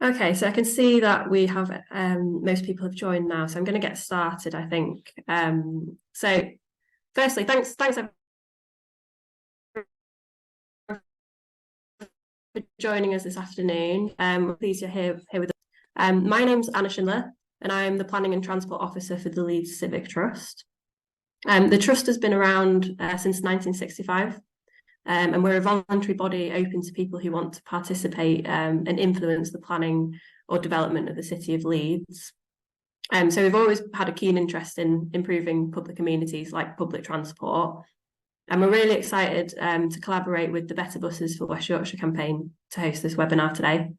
Okay, so I can see that we have most people have joined now, so I'm going to get started, I think. So firstly, thanks for joining us this afternoon. We're pleased you're here with us. My name's Anna Schindler, and I'm the Planning and Transport Officer for the Leeds Civic Trust. The Trust has been around since 1965, and we're a voluntary body open to people who want to participate and influence the planning or development of the City of Leeds. So we've always had a keen interest in improving public amenities like public transport. And we're really excited to collaborate with the Better Buses for West Yorkshire campaign to host this webinar today.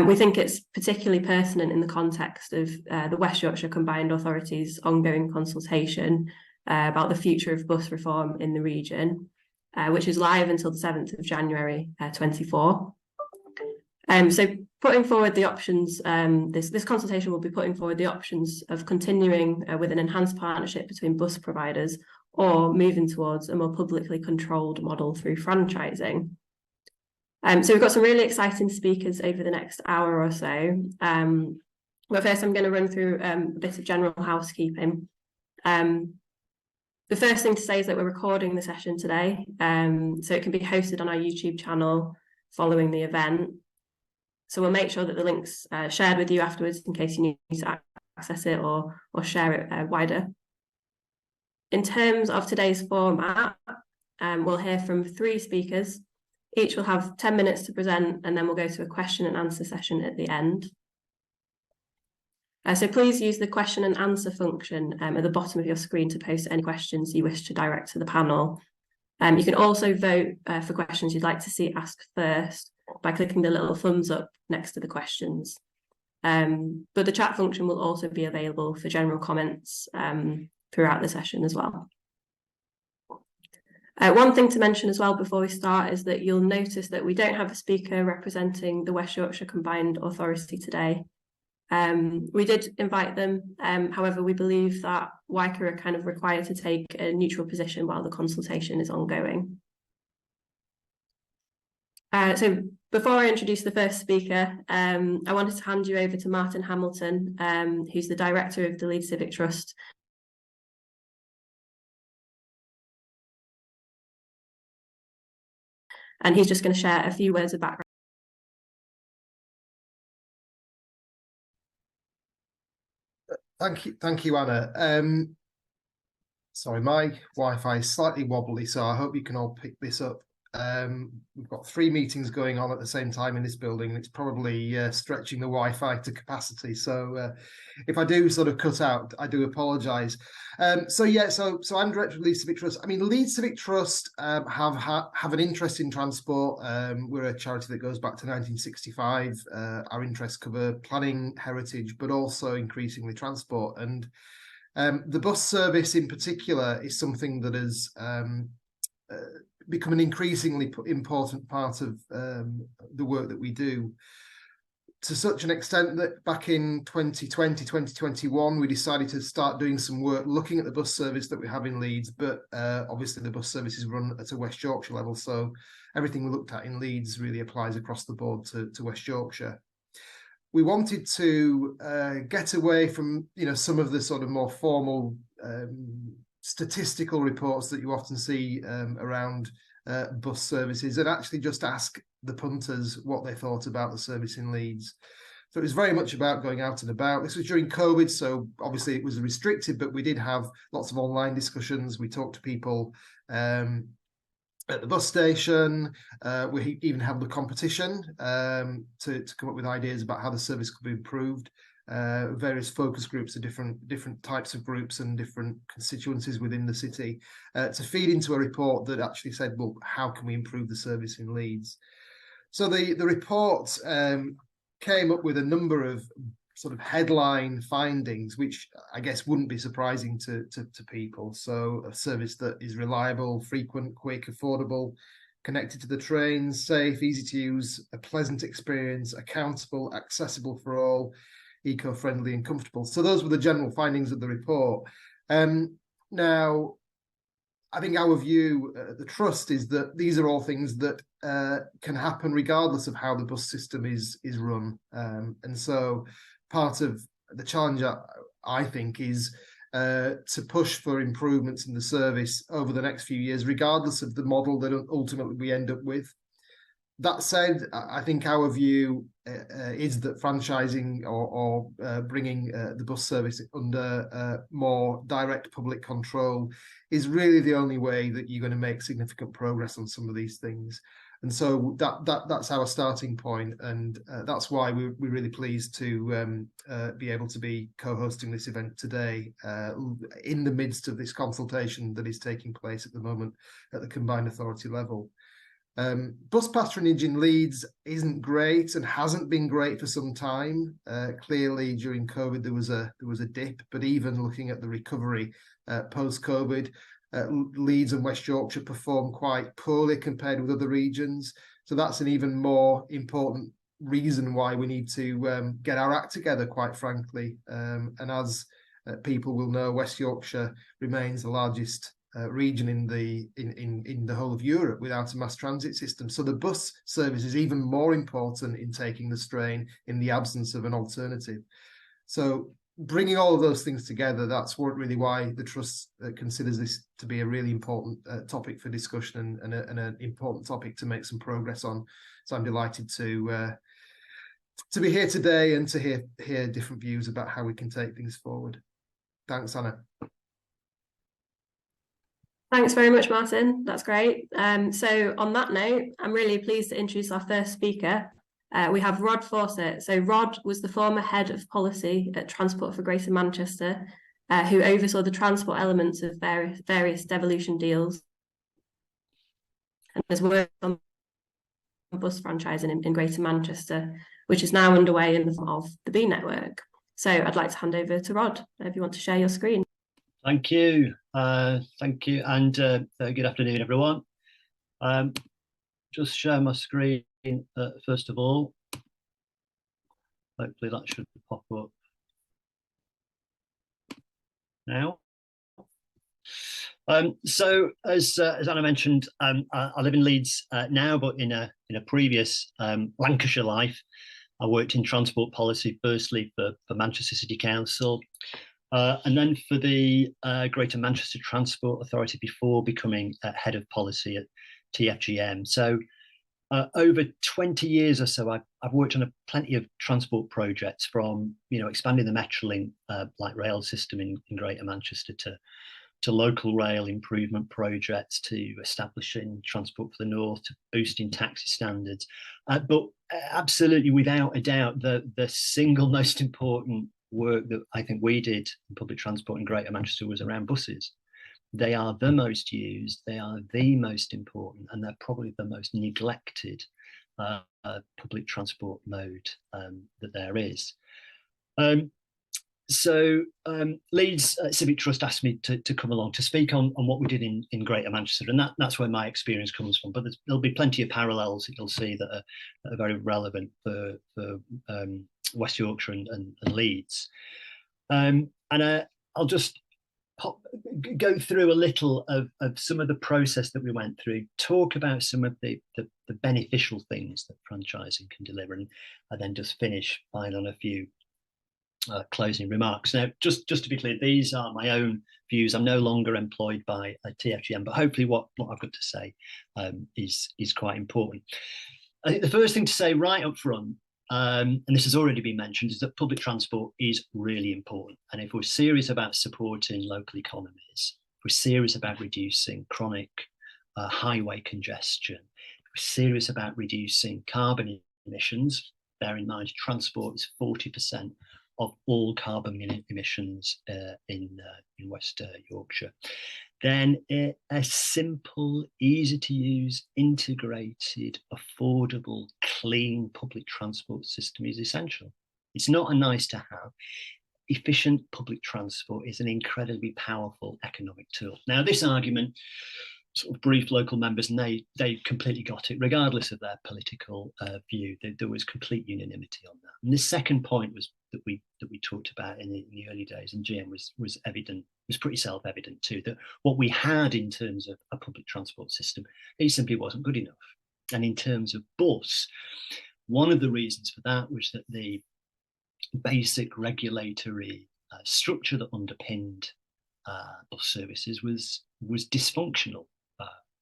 We think it's particularly pertinent in the context of the West Yorkshire Combined Authority's ongoing consultation about the future of bus reform in the region, which is live until the 7th of January 24. So putting forward the options, this consultation will be putting forward the options of continuing with an enhanced partnership between bus providers or moving towards a more publicly controlled model through franchising. So we've got some really exciting speakers over the next hour or so. But first I'm going to run through a bit of general housekeeping. The first thing to say is that we're recording the session today, so it can be hosted on our YouTube channel following the event. So we'll make sure that the link's shared with you afterwards in case you need to access it or share it wider. In terms of today's format, we'll hear from 3 speakers. Each will have 10 minutes to present, and then we'll go to a question and answer session at the end. So please use the question and answer function at the bottom of your screen to post any questions you wish to direct to the panel. You can also vote for questions you'd like to see asked first by clicking the little thumbs up next to the questions. But the chat function will also be available for general comments throughout the session as well. One thing to mention as well before we start is that you'll notice that we don't have a speaker representing the West Yorkshire Combined Authority today. We did invite them, however, we believe that WYCA are kind of required to take a neutral position while the consultation is ongoing. So before I introduce the first speaker, I wanted to hand you over to Martin Hamilton, who's the Director of the Leeds Civic Trust. And he's just going to share a few words of background. Thank you, Anna. Sorry, my Wi-Fi is slightly wobbly, so I hope you can all pick this up. We've got 3 meetings going on at the same time in this building, and it's probably stretching the Wi-Fi to capacity. So if I do sort of cut out, I do apologise. So I'm Director of Leeds Civic Trust. I mean, Leeds Civic Trust have an interest in transport. We're a charity that goes back to 1965. Our interests cover planning, heritage, but also increasingly transport. And the bus service in particular is something that has become an increasingly important part of the work that we do, to such an extent that back in 2020, 2021, we decided to start doing some work looking at the bus service that we have in Leeds, but obviously the bus service is run at a West Yorkshire level, so everything we looked at in Leeds really applies across the board to West Yorkshire. We wanted to get away from some of the sort of more formal statistical reports that you often see around bus services, and actually just ask the punters what they thought about the service in Leeds. So it was very much about going out and about. This was during COVID, so obviously it was restricted, but we did have lots of online discussions. We talked to people at the bus station. We even held a competition to come up with ideas about how the service could be improved. Various focus groups of different types of groups and different constituencies within the city to feed into a report that actually said, well, how can we improve the service in Leeds? So the report came up with a number of sort of headline findings, which I guess wouldn't be surprising to people. So a service that is reliable, frequent, quick, affordable, connected to the trains, safe, easy to use, a pleasant experience, accountable, accessible for all, eco-friendly and comfortable. So those were the general findings of the report. Now, I think our view at the Trust is that these are all things that can happen regardless of how the bus system is run. And so part of the challenge, I think, is to push for improvements in the service over the next few years, regardless of the model that ultimately we end up with. That said, I think our view is that franchising or bringing the bus service under more direct public control is really the only way that you're going to make significant progress on some of these things. And so that's our starting point, and that's why we're really pleased to be able to be co-hosting this event today in the midst of this consultation that is taking place at the moment at the Combined Authority level. Bus patronage in Leeds isn't great and hasn't been great for some time. Clearly, during COVID, there was a dip, but even looking at the recovery post-COVID, Leeds and West Yorkshire performed quite poorly compared with other regions. So that's an even more important reason why we need to get our act together, quite frankly. And as people will know, West Yorkshire remains the largest region in the whole of Europe without a mass transit system. So the bus service is even more important in taking the strain in the absence of an alternative. So bringing all of those things together, that's really why the Trust considers this to be a really important topic for discussion and an important topic to make some progress on. So I'm delighted to be here today and to hear different views about how we can take things forward. Thanks, Anna. Thanks very much, Martin. That's great. So on that note, I'm really pleased to introduce our first speaker. We have Rod Fawcett. So Rod was the former head of policy at Transport for Greater Manchester, who oversaw the transport elements of various devolution deals and has worked on bus franchising in Greater Manchester, which is now underway in the form of the B network. So I'd like to hand over to Rod, if you want to share your screen. Thank you. Thank you. And good afternoon, everyone. Just share my screen first of all. Hopefully that should pop up now. So as Anna mentioned, I live in Leeds now, but in a previous Lancashire life, I worked in transport policy, firstly for Manchester City Council, and then for the Greater Manchester Transport Authority before becoming head of policy at TFGM. So over 20 years or so, I've worked on plenty of transport projects, from expanding the Metrolink light rail system in Greater Manchester to local rail improvement projects, to establishing Transport for the North, to boosting taxi standards. But absolutely, without a doubt, the single most important work that I think we did in public transport in Greater Manchester was around buses. They are the most used, they are the most important, and they're probably the most neglected public transport mode that there is. So Leeds Civic Trust asked me to come along to speak on what we did in Greater Manchester, and that's where my experience comes from. But there'll be plenty of parallels that you'll see that are very relevant for West Yorkshire and Leeds. And I'll just go through a little of some of the process that we went through, talk about some of the beneficial things that franchising can deliver, and then just finish by on a few closing remarks. Now, just to be clear, these are my own views. I'm no longer employed by TFGM, but hopefully what I've got to say is quite important. I think the first thing to say right up front, and this has already been mentioned, is that public transport is really important. And if we're serious about supporting local economies, if we're serious about reducing chronic highway congestion, if we're serious about reducing carbon emissions, bear in mind transport is 40% of all carbon emissions in West Yorkshire, then a simple, easy to use, integrated, affordable, clean public transport system is essential. It's not a nice to have. Efficient public transport is an incredibly powerful economic tool. Now, this argument sort of briefed local members, and they completely got it, regardless of their political view. There was complete unanimity on that. And the second point was that we talked about in the early days, and GM was evident, was pretty self-evident too, that what we had in terms of a public transport system, it simply wasn't good enough. And in terms of bus, one of the reasons for that was that the basic regulatory structure that underpinned bus services was dysfunctional,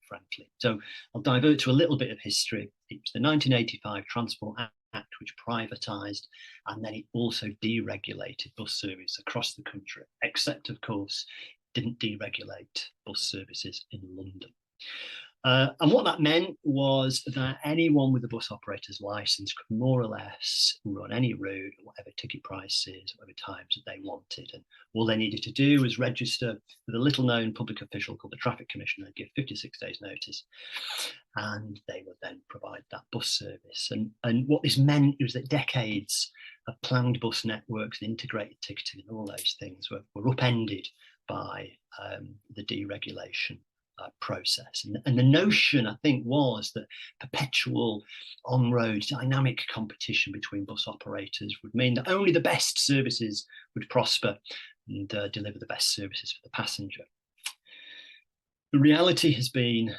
frankly. So I'll divert to a little bit of history. It was the 1985 Transport Act which privatised, and then it also deregulated bus service across the country, except of course didn't deregulate bus services in London. And what that meant was that anyone with a bus operator's licence could more or less run any route at whatever ticket prices, whatever times that they wanted. And all they needed to do was register with a little-known public official called the Traffic Commissioner, give 56 days notice, and they would then provide that bus service. And what this meant was that decades of planned bus networks, integrated ticketing and all those things were upended by the deregulation process. And the notion, I think, was that perpetual on-road dynamic competition between bus operators would mean that only the best services would prosper and deliver the best services for the passenger. The reality has been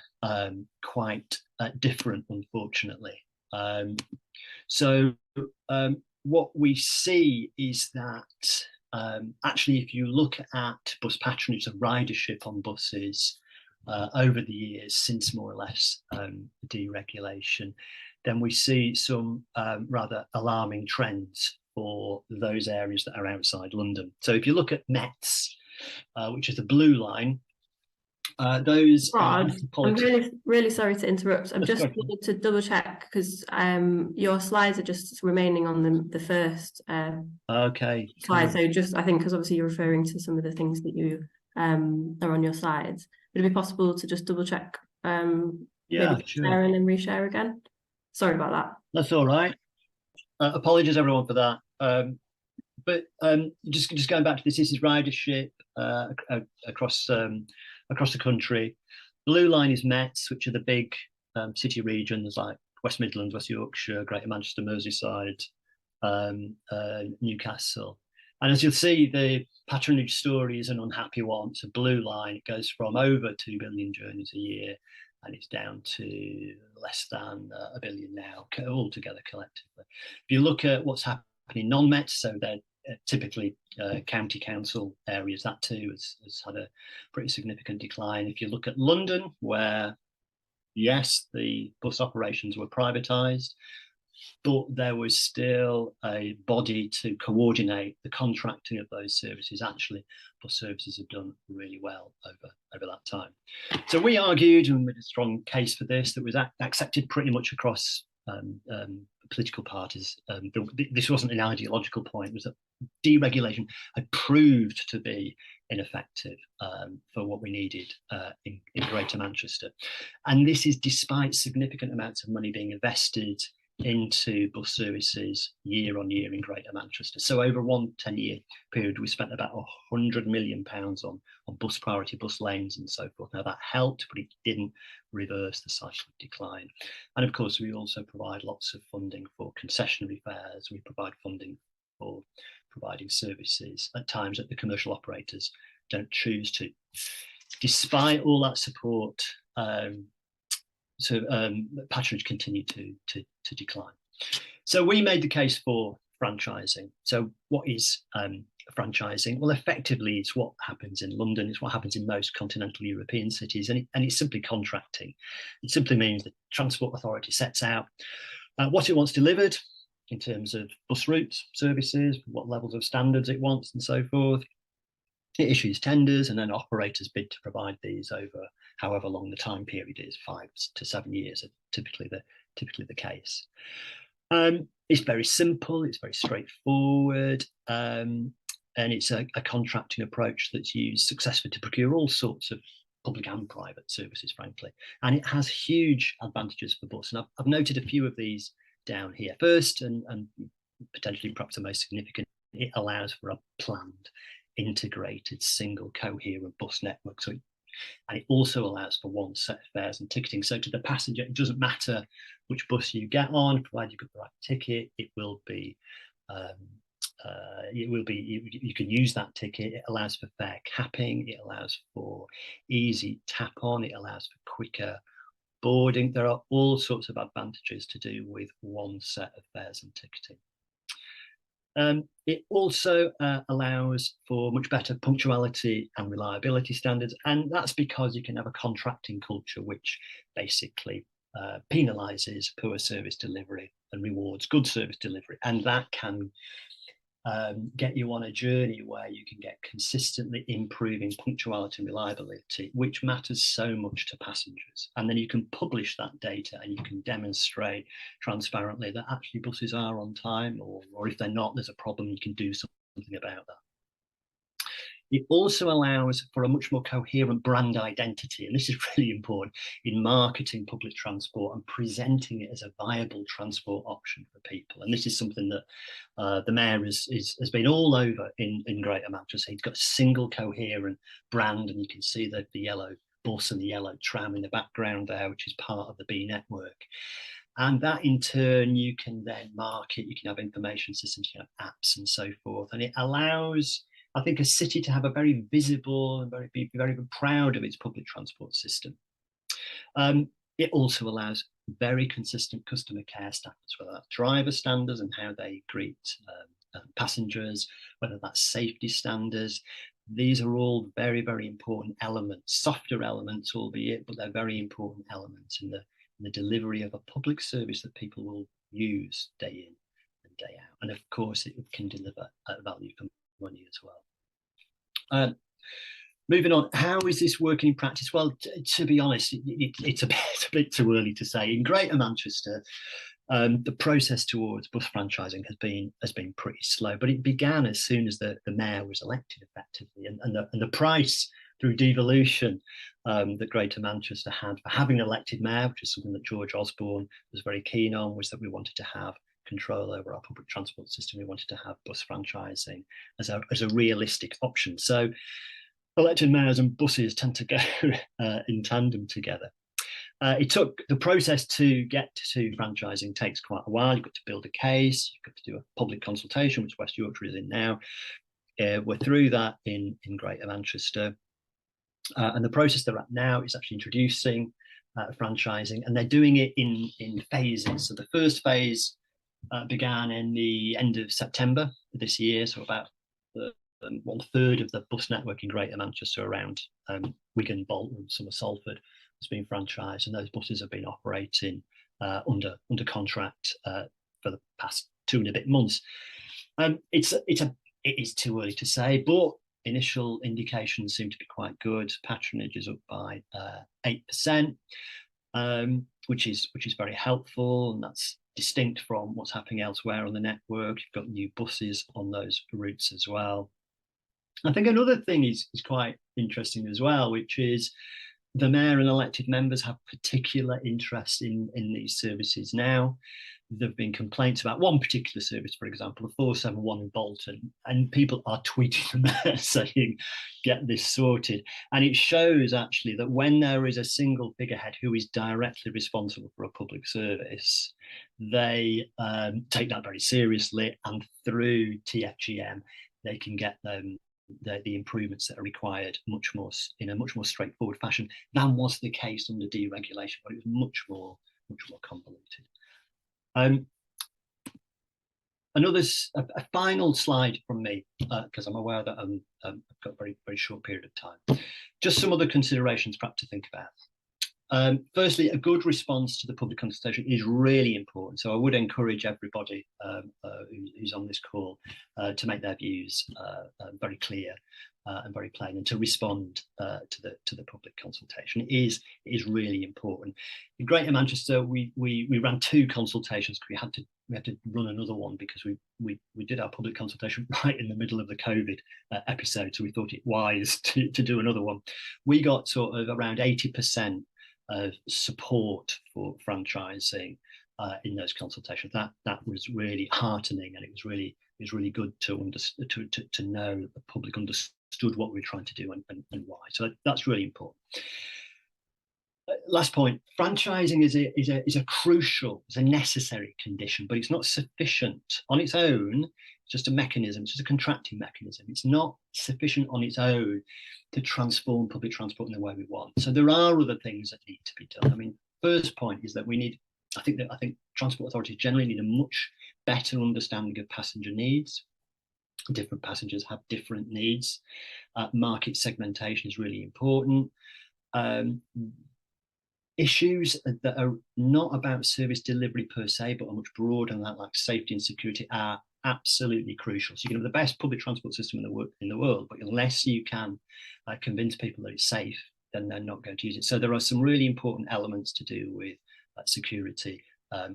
quite different, unfortunately. So what we see is that actually, if you look at bus patronage, the ridership on buses over the years since more or less deregulation, then we see some rather alarming trends for those areas that are outside London. So if you look at Mets, which is the blue line, those Rod, I'm really sorry to interrupt. I'm just wanted to double check because your slides are just remaining on the first slide. So just, I think, because obviously you're referring to some of the things that you are on your slides. Would it be possible to just double check? Yeah, sure. Share and then reshare again. Sorry about that. That's all right. Apologies everyone for that. But just going back to this is ridership across the country. Blue line is Mets, which are the big city regions like West Midlands, West Yorkshire, Greater Manchester, Merseyside, Newcastle. And as you'll see, the patronage story is an unhappy one. It's a blue line. It goes from over 2 billion journeys a year, and it's down to less than 1 billion now, altogether collectively. If you look at what's happening non-Mets, so they're typically county council areas, that too has had a pretty significant decline. If you look at London, where, yes, the bus operations were privatised, but there was still a body to coordinate the contracting of those services. Actually, bus services have done really well over that time. So we argued, and made a strong case for this, that was accepted pretty much across political parties. This wasn't an ideological point, it was that deregulation had proved to be ineffective for what we needed in Greater Manchester. And this is despite significant amounts of money being invested into bus services year on year in Greater Manchester. So over one 10-year period, we spent about £100 million on bus priority, bus lanes and so forth. Now that helped, but it didn't reverse the cycle of decline. And of course, we also provide lots of funding for concessionary fares. We provide funding for providing services at times that the commercial operators don't choose to. Despite all that support, patronage continued to decline. So we made the case for franchising. So what is franchising? Well, effectively, it's what happens in London. It's what happens in most continental European cities, and it's simply contracting. It simply means the Transport Authority sets out what it wants delivered in terms of bus routes, services, what levels of standards it wants, and so forth. It issues tenders, and then operators bid to provide these over however long the time period is, 5 to 7 years, are typically the case. It's very simple, it's very straightforward, and it's a contracting approach that's used successfully to procure all sorts of public and private services, frankly. And it has huge advantages for bus. And I've noted a few of these down here. First, and potentially perhaps the most significant, it allows for a planned, integrated, single, coherent bus network. So And it also allows for one set of fares and ticketing. So to the passenger, it doesn't matter which bus you get on, provided you've got the right ticket, it will be you can use that ticket. It allows for fare capping, it allows for easy tap on, it allows for quicker boarding. There are all sorts of advantages to do with one set of fares and ticketing. It also allows for much better punctuality and reliability standards, and that's because you can have a contracting culture which basically penalises poor service delivery and rewards good service delivery, and that can get you on a journey where you can get consistently improving punctuality and reliability, which matters so much to passengers. And then you can publish that data and you can demonstrate transparently that actually buses are on time, or if they're not, there's a problem, you can do something about that. It also allows for a much more coherent brand identity, and this is really important in marketing public transport and presenting it as a viable transport option for people. And this is something that the Mayor has been all over in Greater Manchester. He's got a single coherent brand, and you can see the yellow bus and the yellow tram in the background there, which is part of the B network. And that in turn, you can then market, you can have information systems, you can have apps and so forth. And it allows, I think, a city to have a very visible and be very proud of its public transport system. It also allows very consistent customer care standards, whether that's driver standards and how they greet passengers, whether that's safety standards. These are all very, very important elements, softer elements, albeit, but they're very important elements in the delivery of a public service that people will use day in and day out. And of course, it can deliver value for money as well. Moving on, how is this working in practice? Well, to be honest, it's a bit too early to say. In Greater Manchester, the process towards bus franchising has been pretty slow, but it began as soon as the Mayor was elected effectively, and the price through devolution that Greater Manchester had for having an elected Mayor, which is something that George Osborne was very keen on, was that we wanted to have control over our public transport system. We wanted to have bus franchising as a realistic option. So elected mayors and buses tend to go in tandem together. It took the process to get to franchising takes quite a while. You've got to build a case, you've got to do a public consultation, which West Yorkshire is in now. We're through that in Greater Manchester. And the process they're at now is actually introducing franchising, and they're doing it in phases. So the first phase began in the end of September this year, so about 1/3 of the bus network in Greater Manchester around Wigan, Bolton, Summer Salford has been franchised, and those buses have been operating under contract for the past 2 and a bit months. It is too early to say, but initial indications seem to be quite good. Patronage is up by 8%, which is very helpful, and that's distinct from what's happening elsewhere on the network. You've got new buses on those routes as well. I think another thing is quite interesting as well, which is the Mayor and elected members have particular interest in these services now. There have been complaints about one particular service, for example, the 471 in Bolton, and people are tweeting the Mayor saying, get this sorted. And it shows actually that when there is a single figurehead who is directly responsible for a public service, they take that very seriously, and through TFGM, they can get the improvements that are required in a much more straightforward fashion than was the case under deregulation, but it was much more convoluted. A final slide from me, because I'm aware that I've got a very, very short period of time. Just some other considerations perhaps to think about. Firstly, a good response to the public consultation is really important. So I would encourage everybody who's on this call to make their views very clear and very plain, and to respond to the public consultation. It is really important. In Greater Manchester, we ran 2 consultations because we had to run another one because we did our public consultation right in the middle of the COVID episode, so we thought it wise to do another one. We got sort of around 80% of support for franchising in those consultations. That was really heartening, and it was really good to know that the public understood understood what we're trying to do and why. So that's really important. Last point, franchising is a crucial, it's a necessary condition, but it's not sufficient on its own. It's just a mechanism, it's just a contracting mechanism. It's not sufficient on its own to transform public transport in the way we want. So there are other things that need to be done. I mean, first point is that we need, I think transport authorities generally need a much better understanding of passenger needs. Different passengers have different needs. Market segmentation is really important. Issues that are not about service delivery per se, but are much broader than that, like safety and security, are absolutely crucial. So you can have the best public transport system in the world, but unless you can convince people that it's safe, then they're not going to use it. So there are some really important elements to do with security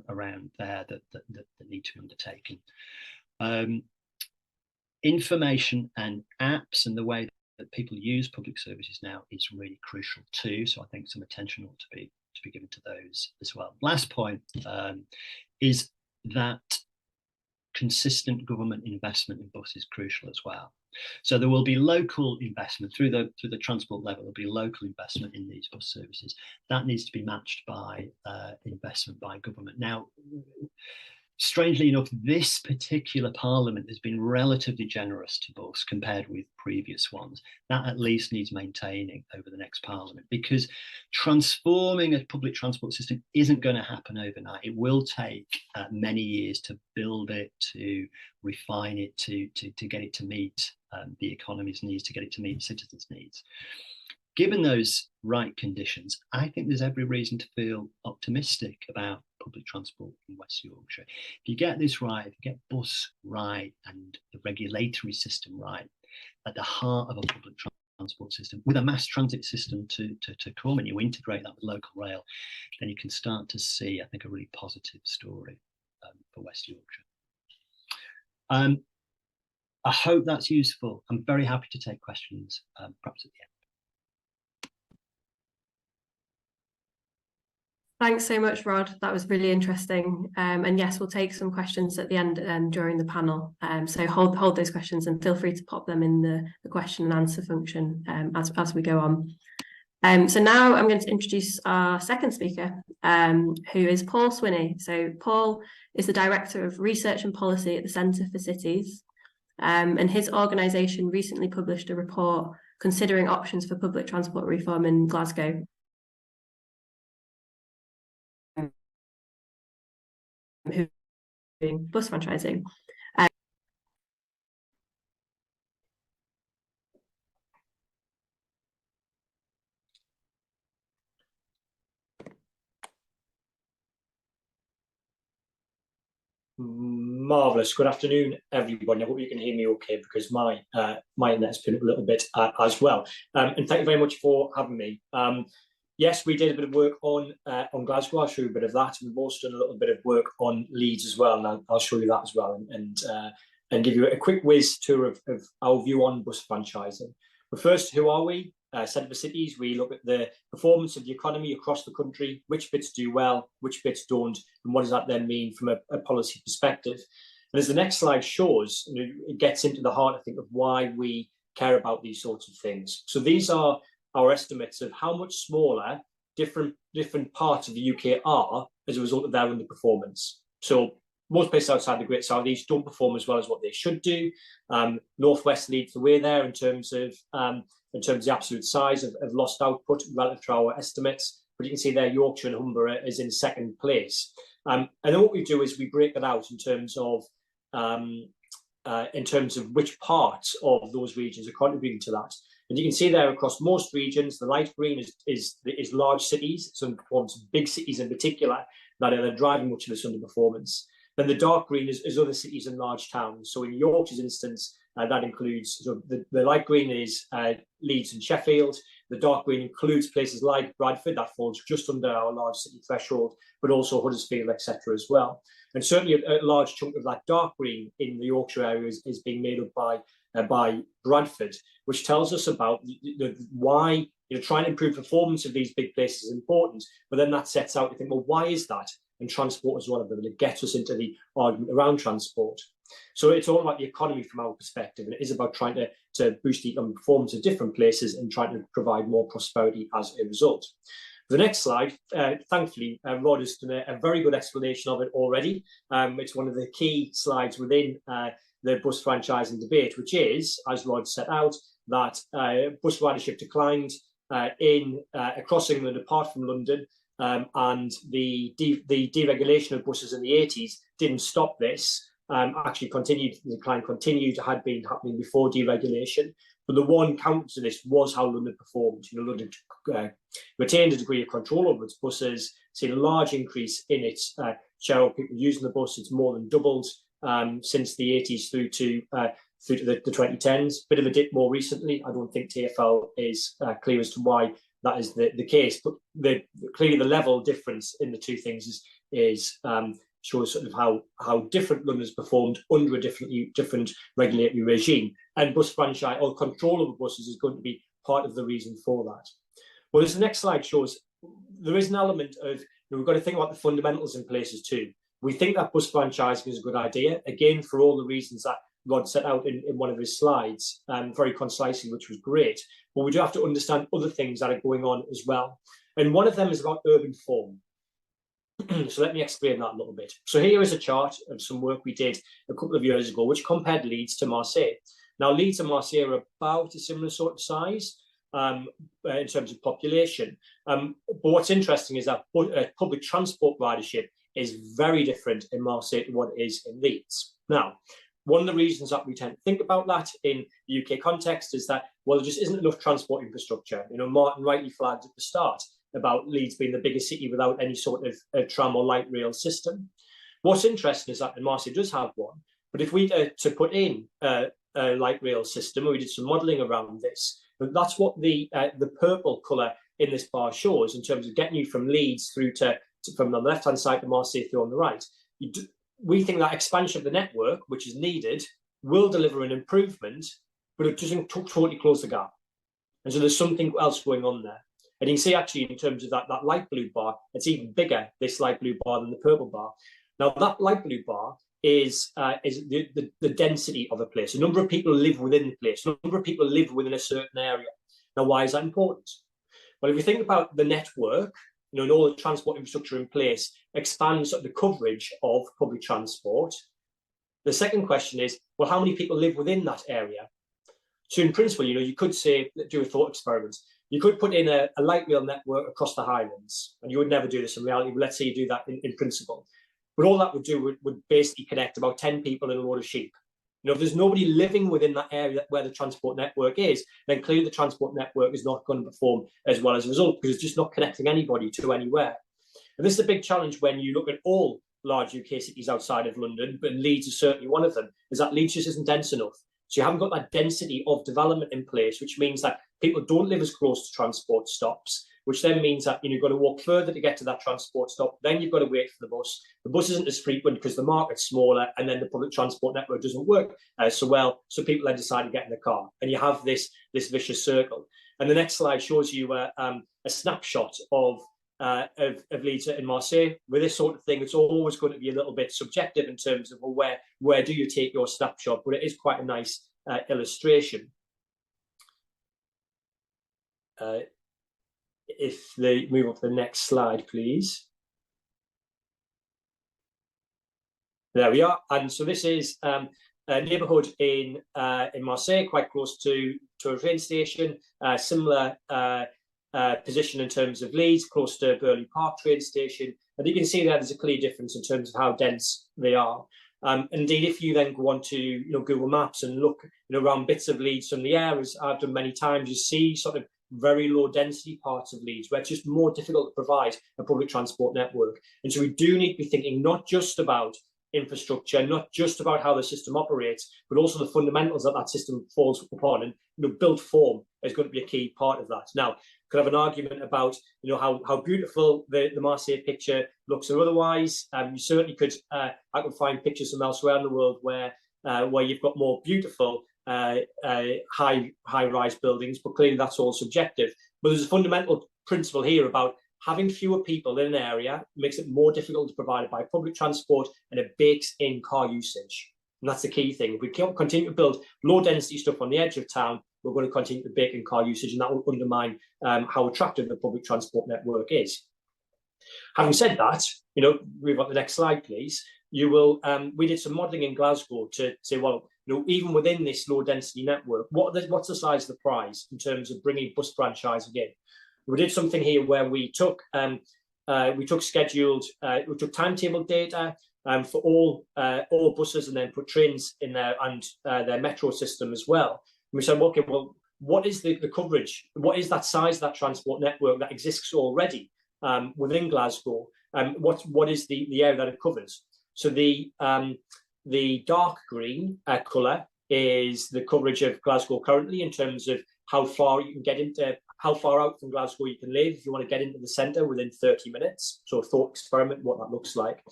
around there that need to be undertaken. Information and apps and the way that people use public services now is really crucial too. So I think some attention ought to be given to those as well. Last point is that consistent government investment in bus is crucial as well. So there will be local investment through the transport level. There'll be local investment in these bus services that needs to be matched by investment by government. Now, strangely enough, this particular parliament has been relatively generous to bus compared with previous ones. That at least needs maintaining over the next parliament, because transforming a public transport system isn't going to happen overnight. It will take many years to build it, to refine it, to get it to meet the economy's needs, to get it to meet citizens' needs. Given those right conditions, I think there's every reason to feel optimistic about public transport in West Yorkshire. If you get this right, if you get bus right and the regulatory system right at the heart of a public transport system, with a mass transit system to come, and you integrate that with local rail, then you can start to see, I think, a really positive story for West Yorkshire. I hope that's useful. I'm very happy to take questions, perhaps at the end. Thanks so much, Rod. That was really interesting. And yes, we'll take some questions at the end during the panel. So hold those questions and feel free to pop them in the question and answer function as we go on. So now I'm going to introduce our second speaker, who is Paul Swinney. So Paul is the Director of Research and Policy at the Centre for Cities. And his organisation recently published a report considering options for public transport reform in Glasgow. Who doing bus franchising. Marvellous. Good afternoon, everybody. I hope you can hear me okay, because my internet's been up a little bit as well. And thank you very much for having me. Yes, we did a bit of work on Glasgow. I'll show you a bit of that. We've also done a little bit of work on Leeds as well, and I'll show you that as well, and give you a quick whiz tour of our view on bus franchising. But first, who are we? Centre for Cities. We look at the performance of the economy across the country, which bits do well, which bits don't, and what does that then mean from a policy perspective. And as the next slide shows, it gets into the heart, I think, of why we care about these sorts of things. So these are our estimates of how much smaller different parts of the UK are as a result of their underperformance. So most places outside the Great South East don't perform as well as what they should do. Northwest leads the way there in terms of the absolute size of lost output relative to our estimates. But you can see there Yorkshire and Humber is in second place. And then what we do is we break that out in terms of which parts of those regions are contributing to that. And you can see there across most regions, the light green is large cities, some big cities in particular, that are driving much of this underperformance. Then the dark green is other cities and large towns. So in Yorkshire's instance, that includes, so the light green is Leeds and Sheffield. The dark green includes places like Bradford, that falls just under our large city threshold, but also Huddersfield, etc. as well. And certainly a large chunk of that dark green in the Yorkshire area is being made up by Bradford, which tells us about why trying to improve performance of these big places is important. But then that sets out, you think, well, why is that? And transport as well, but it gets us into the argument around transport. So it's all about the economy from our perspective, and it is about trying to boost the economic performance of different places and trying to provide more prosperity as a result. The next slide, thankfully, Rod has done a very good explanation of it already. It's one of the key slides within the bus franchising debate, which is, as Rod set out, that bus ridership declined across England apart from London, and the deregulation of buses in the 80s didn't stop this. Actually continued, the decline continued, had been happening before deregulation. But the one counter to this was how London performed. London retained a degree of control over its buses, seen a large increase in its share of people using the bus. It's more than doubled since the 80s through to the 2010s. Bit of a dip more recently. I don't think TfL is clear as to why that is the case, but clearly the level difference in the two things is shows sort of how different London has performed under a different regulatory regime. And bus franchise or control over buses is going to be part of the reason for that. Well, as the next slide shows, there is an element of, we've got to think about the fundamentals in places too. We think that bus franchising is a good idea, again, for all the reasons that Rod set out in one of his slides, very concisely, which was great. But we do have to understand other things that are going on as well. And one of them is about urban form. So let me explain that a little bit. So here is a chart of some work we did a couple of years ago, which compared Leeds to Marseille. Now, Leeds and Marseille are about a similar sort of size in terms of population. But what's interesting is that public transport ridership is very different in Marseille to what it is in Leeds. Now, one of the reasons that we tend to think about that in the UK context is that, well, there just isn't enough transport infrastructure. Martin rightly flagged at the start about Leeds being the biggest city without any sort of tram or light rail system. What's interesting is that Marseille does have one, but if we to put in a light rail system, and we did some modelling around this, that's what the purple colour in this bar shows in terms of getting you from Leeds through to from the left-hand side to Marseille through on the right. We think that expansion of the network, which is needed, will deliver an improvement, but it doesn't totally close the gap. And so there's something else going on there. And you can see actually in terms of that light blue bar, it's even bigger, this light blue bar, than the purple bar. Now that light blue bar is the density of a place. A number of people live within the place. A number of people live within a certain area. Now, why is that important? Well, if we think about the network, and all the transport infrastructure in place expands the coverage of public transport. The second question is, well, how many people live within that area? So in principle, you could say, do a thought experiment. You could put in a light rail network across the Highlands, and you would never do this in reality, but let's say you do that in principle. But all that would do would basically connect about 10 people in a load of sheep. If there's nobody living within that area where the transport network is, then clearly the transport network is not going to perform as well as a result, because it's just not connecting anybody to anywhere. And this is a big challenge when you look at all large UK cities outside of London, but Leeds is certainly one of them, is that Leeds just isn't dense enough. So you haven't got that density of development in place, which means that people don't live as close to transport stops, which then means that you've got to walk further to get to that transport stop. Then you've got to wait for the bus. The bus isn't as frequent because the market's smaller, and then the public transport network doesn't work so well. So people then decide to get in the car, and you have this vicious circle. And the next slide shows you a snapshot of Leeds and Marseille. With this sort of thing, it's always going to be a little bit subjective in terms of, well, where do you take your snapshot? But it is quite a nice illustration. If they move on to the next slide, please. There we are. And so this is a neighbourhood in Marseille, quite close to a train station, similar position in terms of Leeds, close to Burley Park train station. And you can see there's a clear difference in terms of how dense they are. Indeed, if you then go on to Google Maps and look around bits of Leeds from the air, as I've done many times, you see sort of very low density parts of Leeds where it's just more difficult to provide a public transport network. And so we do need to be thinking not just about infrastructure, not just about how the system operates, but also the fundamentals that system falls upon. And built form is going to be a key part of that. Now, could have an argument about how beautiful the Marseille picture looks or otherwise. You certainly could. I could find pictures from elsewhere in the world where you've got more beautiful high-rise buildings, but clearly that's all subjective. But there's a fundamental principle here about having fewer people in an area makes it more difficult to provide by public transport, and it bakes in car usage. And that's the key thing. If we continue to build low density stuff on the edge of town, we're going to continue to bake in car usage, and that will undermine how attractive the public transport network is. Having said that, we've got the next slide, please. We did some modelling in Glasgow to say, well, even within this low density network, what's the size of the prize in terms of bringing bus franchising in? We did something here where we took timetable data for all buses, and then put trains in there and their metro system as well. And we said, okay, well, what is the coverage? What is that size of that transport network that exists already within Glasgow? What is the area that it covers? So the dark green colour is the coverage of Glasgow currently, in terms of how far you can get into, how far out from Glasgow you can live if you want to get into the centre within 30 minutes. So a thought experiment, what that looks like.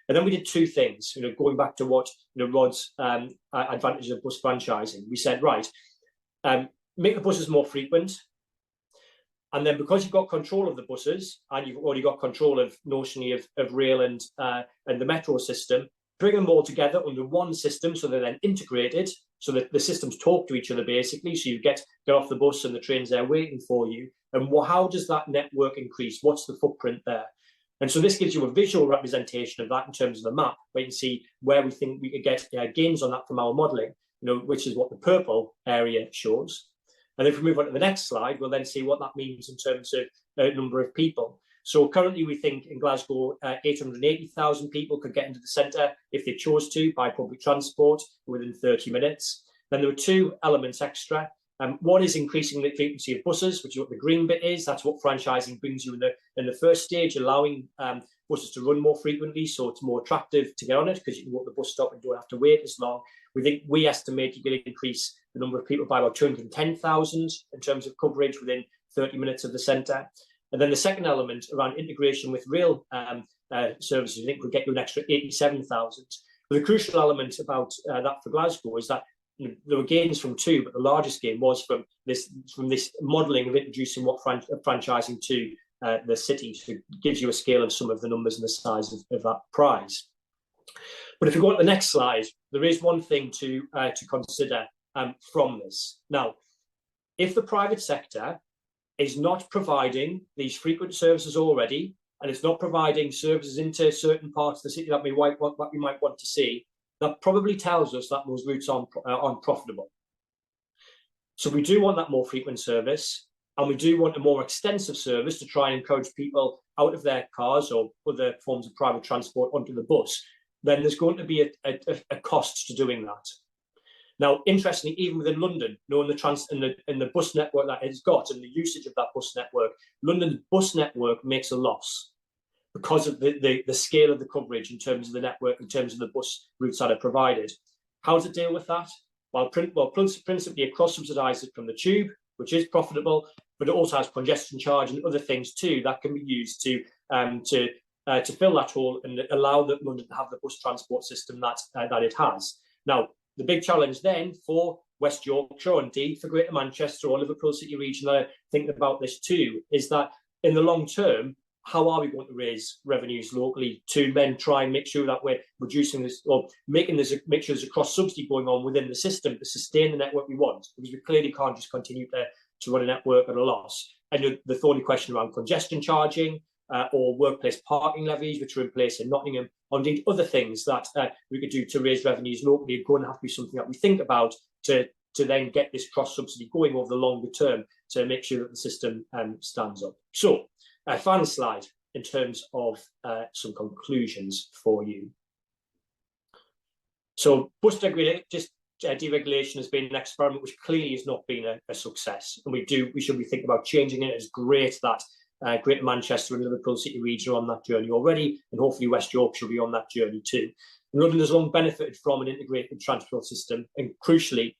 And then we did two things, going back to what Rod's advantages of bus franchising. We said, right, make the buses more frequent. And then because you've got control of the buses, and you've already got control of notionally of rail and the metro system, bring them all together under one system, so they're then integrated, so that the systems talk to each other basically. So you get off the bus and the train's there waiting for you. And how does that network increase? What's the footprint there? And so this gives you a visual representation of that in terms of the map, where you can see where we think we could get gains on that from our modelling, which is what the purple area shows. And if we move on to the next slide, we'll then see what that means in terms of number of people. So currently we think in Glasgow, 880,000 people could get into the centre if they chose to by public transport within 30 minutes. Then there were two elements extra. One is increasing the frequency of buses, which is what the green bit is. That's what franchising brings you in the first stage, allowing buses to run more frequently, so it's more attractive to get on it because you can go to the bus stop and don't have to wait as long. We estimate you can increase the number of people by about 210,000 in terms of coverage within 30 minutes of the centre. And then the second element around integration with rail services, I think would get you an extra 87,000. But the crucial element about that for Glasgow is that there were gains from two, but the largest gain was from this modelling of introducing what franchising to the city. So it gives you a scale of some of the numbers and the size of that prize. But if you go to the next slide, there is one thing to consider from this. Now, if the private sector is not providing these frequent services already, and it's not providing services into certain parts of the city that we might want to see, that probably tells us that those routes aren't profitable. So we do want that more frequent service, and we do want a more extensive service to try and encourage people out of their cars or other forms of private transport onto the bus. Then there's going to be a cost to doing that. Now, interestingly, even within London, knowing the bus network that it's got and the usage of that bus network, London's bus network makes a loss because of the scale of the coverage in terms of the network, in terms of the bus routes that are provided. How does it deal with that? Well, principally it cross-subsidises it from the tube, which is profitable, but it also has congestion charge and other things too that can be used to fill that hole and allow London to have the bus transport system that it has. Now, the big challenge then for West Yorkshire, or indeed for Greater Manchester or Liverpool City region that are thinking about this too, is that in the long term, how are we going to raise revenues locally to then try and make sure that we're reducing this, or make sure there's a cross-subsidy going on within the system to sustain the network we want? Because we clearly can't just continue to run a network at a loss. And the thorny question around congestion charging, or workplace parking levies, which are in place in Nottingham, or indeed other things that we could do to raise revenues locally, are going to have to be something that we think about to then get this cross-subsidy going over the longer term to make sure that the system stands up. So, final slide in terms of some conclusions for you. So, bus deregulation has been an experiment which clearly has not been a success, and we should be thinking about changing it. It's great that Greater Manchester and Liverpool City region are on that journey already, and hopefully West Yorkshire will be on that journey too. And London has long benefited from an integrated transport system, and crucially,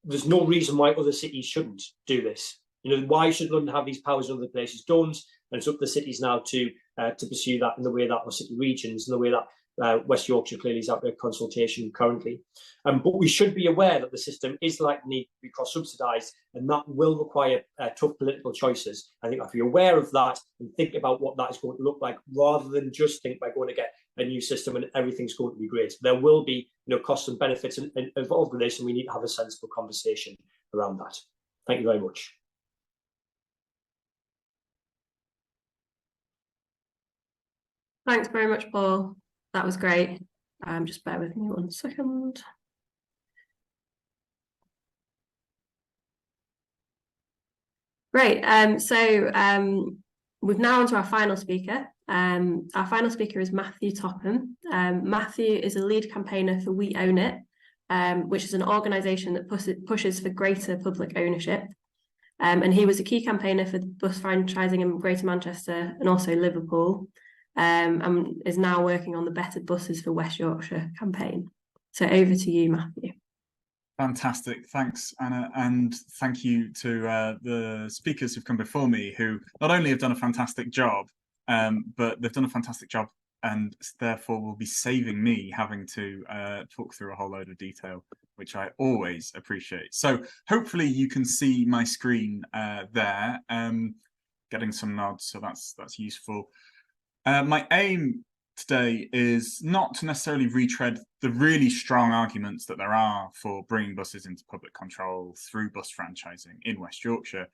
there's no reason why other cities shouldn't do this. Why should London have these powers and other places don't? And it's up to the cities now to pursue that in the way that our city regions, and the way that West Yorkshire clearly is out there consultation currently. But we should be aware that the system is likely to be cross-subsidised, and that will require tough political choices. I think we have to be aware of that and think about what that is going to look like, rather than just think we're going to get a new system and everything's going to be great. There will be, costs and benefits involved with this, and we need to have a sensible conversation around that. Thank you very much. Thanks very much, Paul. That was great. Just bear with me 1 second. Great. We've now on to our final speaker. Our final speaker is Matthew Topham. Matthew is a lead campaigner for We Own It, which is an organisation that pushes for greater public ownership. And he was a key campaigner for bus franchising in Greater Manchester and also Liverpool. And is now working on the Better Buses for West Yorkshire campaign. So over to you, Matthew. Fantastic. Thanks, Anna. And thank you to the speakers who've come before me, who not only have done a fantastic job, but they've done a fantastic job and therefore will be saving me having to talk through a whole load of detail, which I always appreciate. So hopefully you can see my screen there, getting some nods, so that's useful. My aim today is not to necessarily retread the really strong arguments that there are for bringing buses into public control through bus franchising in West Yorkshire,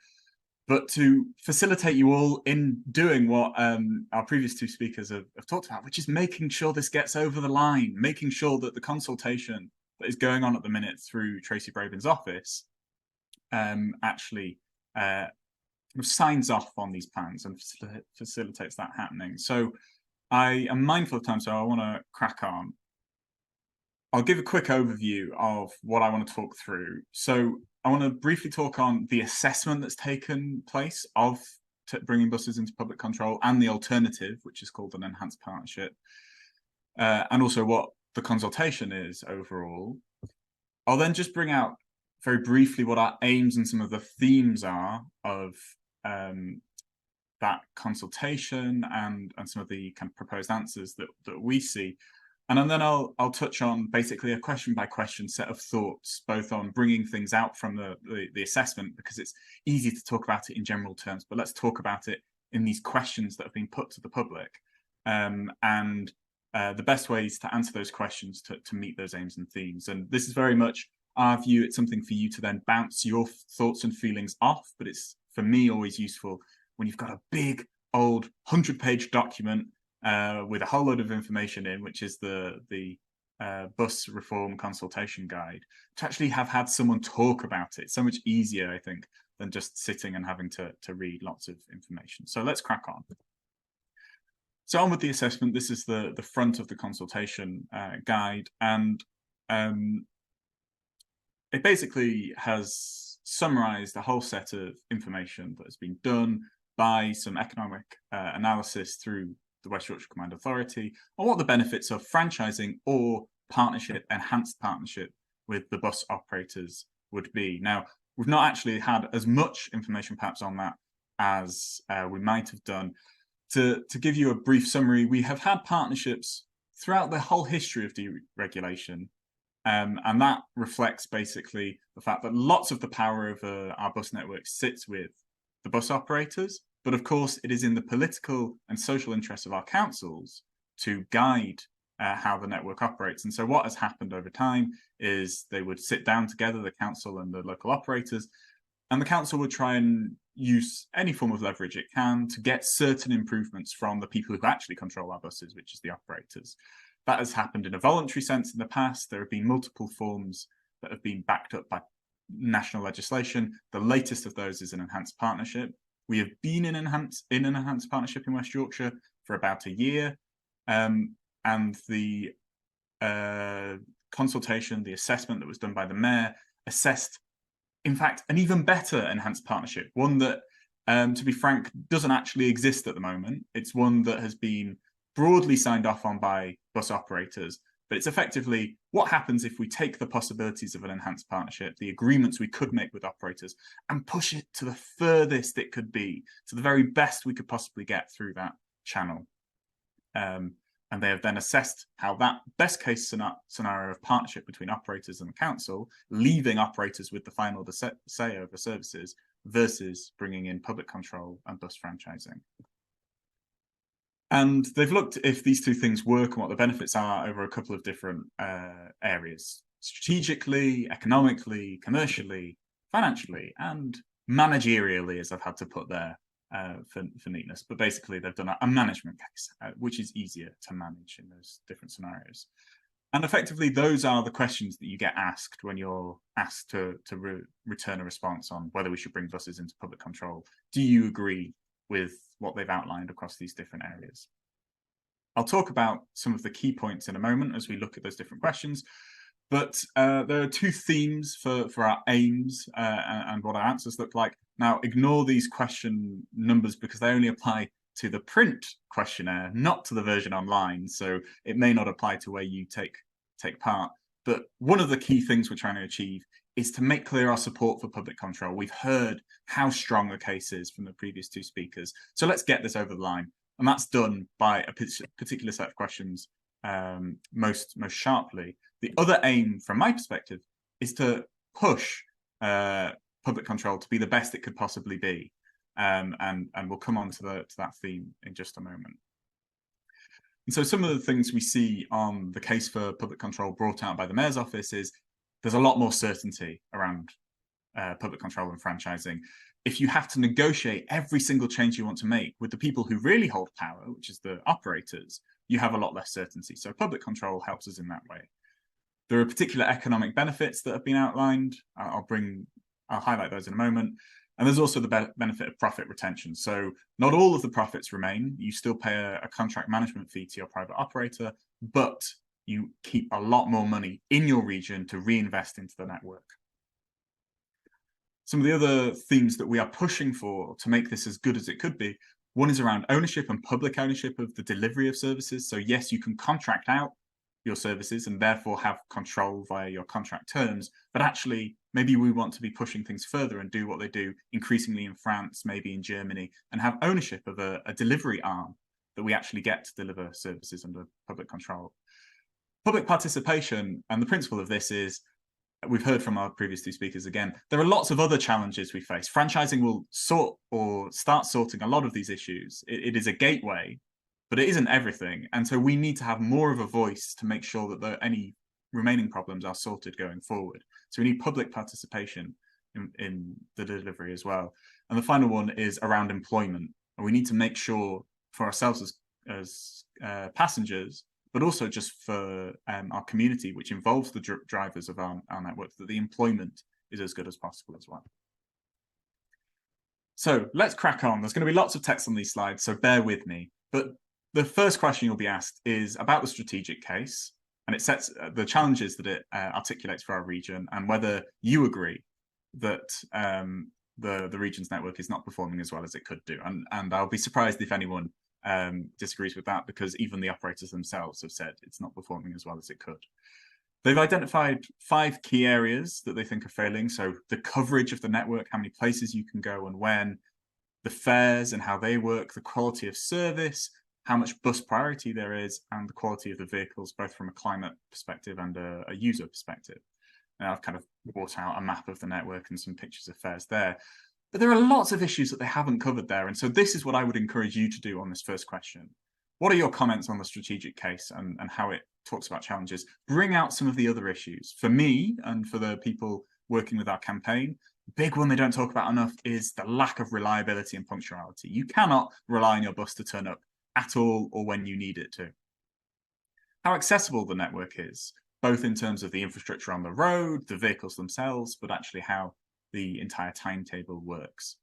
but to facilitate you all in doing what our previous two speakers have talked about, which is making sure this gets over the line, making sure that the consultation that is going on at the minute through Tracy Braben's office actually signs off on these plans and facilitates that happening. So I am mindful of time, so I want to crack on. I'll give a quick overview of what I want to talk through. So I want to briefly talk on the assessment that's taken place of bringing buses into public control and the alternative, which is called an enhanced partnership, and also what the consultation is overall. I'll then just bring out very briefly what our aims and some of the themes are of that consultation and some of the kind of proposed answers that we see. And then I'll touch on basically a question by question set of thoughts, both on bringing things out from the assessment, because it's easy to talk about it in general terms, but let's talk about it in these questions that have been put to the public, and the best ways to answer those questions to meet those aims and themes. And this is very much our view. It's something for you to then bounce your thoughts and feelings off, but it's, for me, always useful when you've got a big old 100-page document with a whole load of information in, which is the bus reform consultation guide, to actually have had someone talk about it. So much easier, I think, than just sitting and having to read lots of information. So let's crack on. So on with the assessment. This is the front of the consultation guide, and it basically has summarized a whole set of information that has been done by some economic analysis through the West Yorkshire Combined Authority on what the benefits of franchising or partnership, enhanced partnership with the bus operators would be. Now, we've not actually had as much information perhaps on that as we might have done. To give you a brief summary, we have had partnerships throughout the whole history of deregulation, and that reflects basically the fact that lots of the power over our bus network sits with the bus operators. But of course, it is in the political and social interests of our councils to guide how the network operates. And so what has happened over time is they would sit down together, the council and the local operators, and the council would try and use any form of leverage it can to get certain improvements from the people who actually control our buses, which is the operators. That has happened in a voluntary sense in the past. There have been multiple forms that have been backed up by national legislation. The latest of those is an enhanced partnership. We have been in an enhanced partnership in West Yorkshire for about a year, and the consultation, the assessment that was done by the mayor, assessed, in fact, an even better enhanced partnership, one that, to be frank, doesn't actually exist at the moment. It's one that has been broadly signed off on by bus operators, but it's effectively what happens if we take the possibilities of an enhanced partnership, the agreements we could make with operators, and push it to the furthest it could be, to the very best we could possibly get through that channel. And they have then assessed how that best case scenario of partnership between operators and the council, leaving operators with the final say over services, versus bringing in public control and bus franchising. And they've looked if these two things work and what the benefits are over a couple of different areas: strategically, economically, commercially, financially, and managerially, as I've had to put there for neatness. But basically, they've done a management case, which is easier to manage in those different scenarios. And effectively, those are the questions that you get asked when you're asked to return a response on whether we should bring buses into public control. Do you agree with what they've outlined across these different areas? I'll talk about some of the key points in a moment as we look at those different questions. But there are two themes for our aims and what our answers look like. Now, ignore these question numbers because they only apply to the print questionnaire, not to the version online. So it may not apply to where you take part. But one of the key things we're trying to achieve is to make clear our support for public control. We've heard how strong the case is from the previous two speakers. So let's get this over the line. And that's done by a particular set of questions most sharply. The other aim, from my perspective, is to push public control to be the best it could possibly be. And we'll come on to that theme in just a moment. And so some of the things we see on the case for public control brought out by the Mayor's Office is there's a lot more certainty around public control and franchising. If you have to negotiate every single change you want to make with the people who really hold power, which is the operators, you have a lot less certainty. So public control helps us in that way. There are particular economic benefits that have been outlined. I'll highlight those in a moment. And there's also the benefit of profit retention. So not all of the profits remain. You still pay a contract management fee to your private operator, but you keep a lot more money in your region to reinvest into the network. Some of the other themes that we are pushing for to make this as good as it could be, one is around ownership and public ownership of the delivery of services. So yes, you can contract out your services and therefore have control via your contract terms, but actually maybe we want to be pushing things further and do what they do increasingly in France, maybe in Germany, and have ownership of a delivery arm that we actually get to deliver services under public control. Public participation, and the principle of this is, we've heard from our previous two speakers again, there are lots of other challenges we face. Franchising will start sorting a lot of these issues. It is a gateway, but it isn't everything. And so we need to have more of a voice to make sure that any remaining problems are sorted going forward. So we need public participation in the delivery as well. And the final one is around employment. And we need to make sure for ourselves as passengers, but also just for our community, which involves the drivers of our network, that the employment is as good as possible as well. So let's crack on. There's going to be lots of text on these slides, so bear with me. But the first question you'll be asked is about the strategic case, and it sets the challenges that it articulates for our region, and whether you agree that the region's network is not performing as well as it could do. And I'll be surprised if anyone disagrees with that, because even the operators themselves have said it's not performing as well as it could. They've identified 5 key areas that they think are failing. So the coverage of the network, how many places you can go and when, the fares and how they work, the quality of service, how much bus priority there is, and the quality of the vehicles, both from a climate perspective and a user perspective. And I've kind of brought out a map of the network and some pictures of fares there. But there are lots of issues that they haven't covered there. And so this is what I would encourage you to do on this first question. What are your comments on the strategic case and how it talks about challenges? Bring out some of the other issues. For me and for the people working with our campaign, the big one they don't talk about enough is the lack of reliability and punctuality. You cannot rely on your bus to turn up at all or when you need it to. How accessible the network is, both in terms of the infrastructure on the road, the vehicles themselves, but actually how the entire timetable works.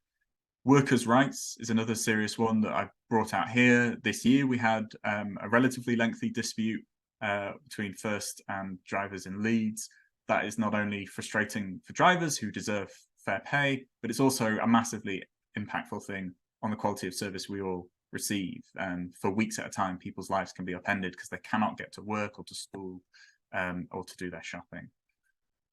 Workers' rights is another serious one that I've brought out here. This year we had a relatively lengthy dispute between First and drivers in Leeds. That is not only frustrating for drivers who deserve fair pay, but it's also a massively impactful thing on the quality of service we all receive. And for weeks at a time, people's lives can be upended because they cannot get to work or to school or to do their shopping.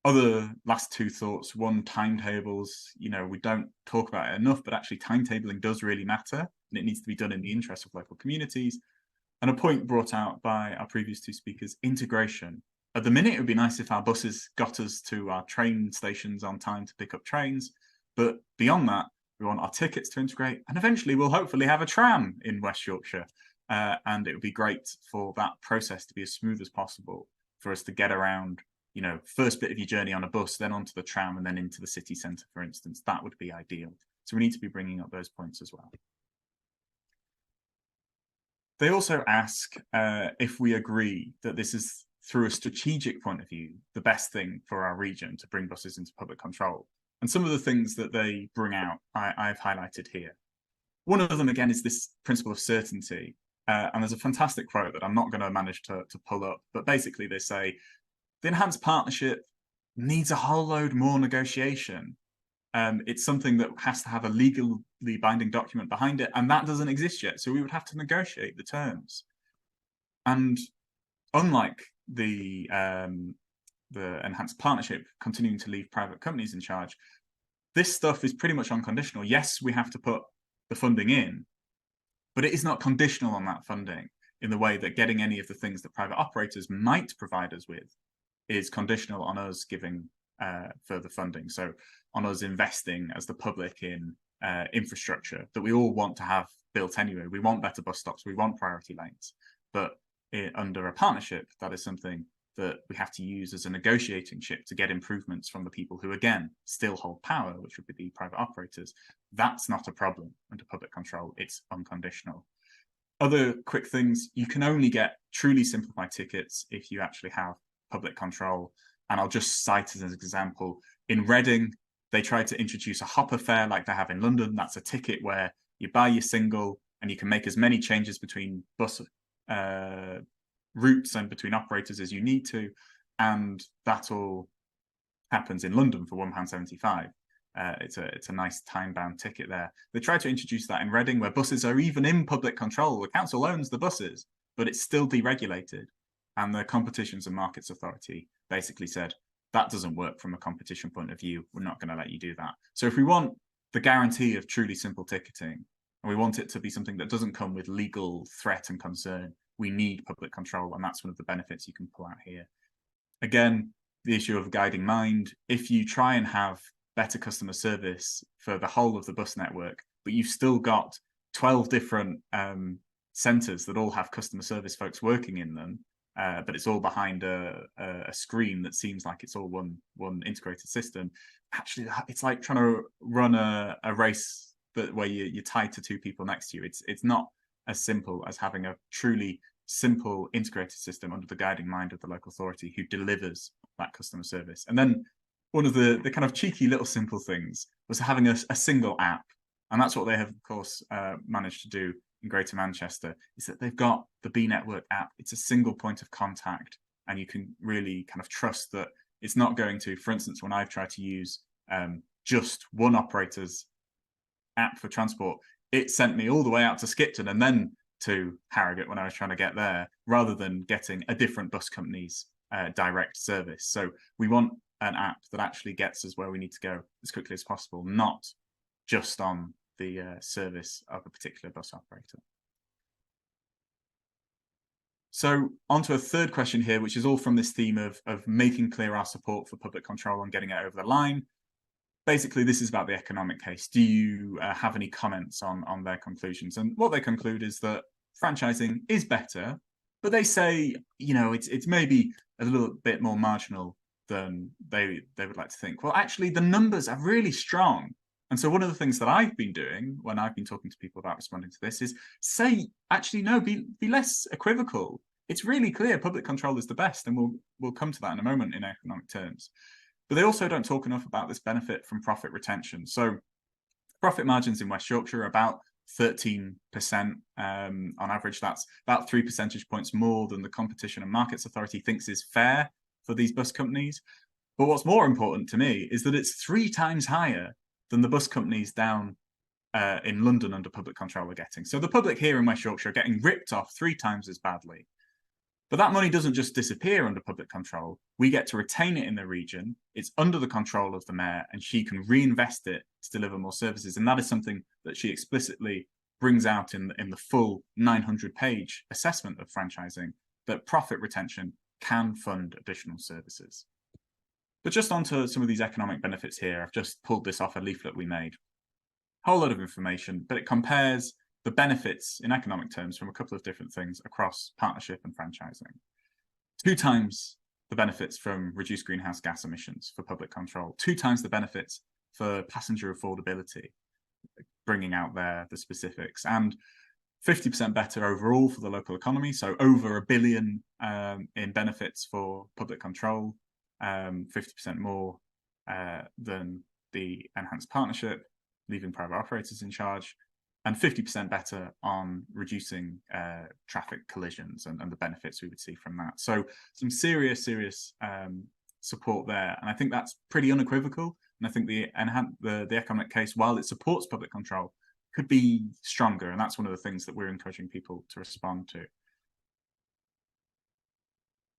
Other last 2 thoughts. One, timetables. You know, we don't talk about it enough, but actually timetabling does really matter, and it needs to be done in the interest of local communities. And a point brought out by our previous two speakers, integration. At the minute, it would be nice if our buses got us to our train stations on time to pick up trains. But beyond that, we want our tickets to integrate. And eventually, we'll hopefully have a tram in West Yorkshire. And it would be great for that process to be as smooth as possible for us to get around, you know, first bit of your journey on a bus, then onto the tram, and then into the city centre, for instance. That would be ideal. So we need to be bringing up those points as well. They also ask if we agree that this is, through a strategic point of view, the best thing for our region to bring buses into public control. And some of the things that they bring out, I've highlighted here. One of them, again, is this principle of certainty. And there's a fantastic quote that I'm not going to manage to pull up, but basically they say, the enhanced partnership needs a whole load more negotiation. It's something that has to have a legally binding document behind it, and that doesn't exist yet. So we would have to negotiate the terms. And unlike the enhanced partnership continuing to leave private companies in charge, this stuff is pretty much unconditional. Yes, we have to put the funding in, but it is not conditional on that funding in the way that getting any of the things that private operators might provide us with is conditional on us giving further funding. So on us investing as the public in infrastructure that we all want to have built anyway. We want better bus stops, we want priority lanes, but under a partnership, that is something that we have to use as a negotiating chip to get improvements from the people who, again, still hold power, which would be the private operators. That's not a problem under public control. It's unconditional. Other quick things, you can only get truly simplified tickets if you actually have public control. And I'll just cite as an example, in Reading, they tried to introduce a hopper fare like they have in London. That's a ticket where you buy your single and you can make as many changes between bus routes and between operators as you need to, and that all happens in London for £1.75. It's a nice time-bound ticket there. They tried to introduce that in Reading, where buses are even in public control. The council owns the buses, but it's still deregulated. And the Competitions and Markets Authority basically said, that doesn't work from a competition point of view. We're not going to let you do that. So if we want the guarantee of truly simple ticketing, and we want it to be something that doesn't come with legal threat and concern, we need public control, and that's one of the benefits you can pull out here. Again, the issue of guiding mind. If you try and have better customer service for the whole of the bus network, but you've still got 12 different centres that all have customer service folks working in them, but it's all behind a screen that seems like it's all one integrated system. Actually, it's like trying to run a race where you're tied to two people next to you. It's not as simple as having a truly simple integrated system under the guiding mind of the local authority who delivers that customer service. And then one of the kind of cheeky little simple things was having a single app. And that's what they have, of course, managed to do in Greater Manchester, is that they've got the B Network app. It's a single point of contact, and you can really kind of trust that it's not going to, for instance, when I've tried to use just one operator's app for transport, it sent me all the way out to Skipton and then to Harrogate when I was trying to get there, rather than getting a different bus company's direct service. So we want an app that actually gets us where we need to go as quickly as possible, not just on the service of a particular bus operator. So on to a third question here, which is all from this theme of making clear our support for public control and getting it over the line. Basically, this is about the economic case. Do you have any comments on their conclusions? And what they conclude is that franchising is better, but they say, you know, it's maybe a little bit more marginal than they would like to think. Well, actually, the numbers are really strong. And so one of the things that I've been doing when I've been talking to people about responding to this is say, actually, no, be less equivocal. It's really clear public control is the best, and we'll come to that in a moment in economic terms. But they also don't talk enough about this benefit from profit retention. So profit margins in West Yorkshire are about 13% on average. That's about 3 percentage points more than the Competition and Markets Authority thinks is fair for these bus companies. But what's more important to me is that it's 3 times higher than the bus companies down in London under public control are getting. So the public here in West Yorkshire are getting ripped off 3 times as badly. But that money doesn't just disappear under public control. We get to retain it in the region. It's under the control of the mayor, and she can reinvest it to deliver more services. And that is something that she explicitly brings out in the full 900-page assessment of franchising that profit retention can fund additional services. But just onto some of these economic benefits here. I've just pulled this off a leaflet we made. Whole lot of information, but it compares the benefits in economic terms from a couple of different things across partnership and franchising. 2 times the benefits from reduced greenhouse gas emissions for public control, 2 times the benefits for passenger affordability, bringing out there the specifics, and 50% better overall for the local economy. So over £1 billion in benefits for public control, 50% more than the enhanced partnership, leaving private operators in charge, and 50% better on reducing traffic collisions and the benefits we would see from that. So some serious support there. And I think that's pretty unequivocal. And I think the economic case, while it supports public control, could be stronger. And that's one of the things that we're encouraging people to respond to.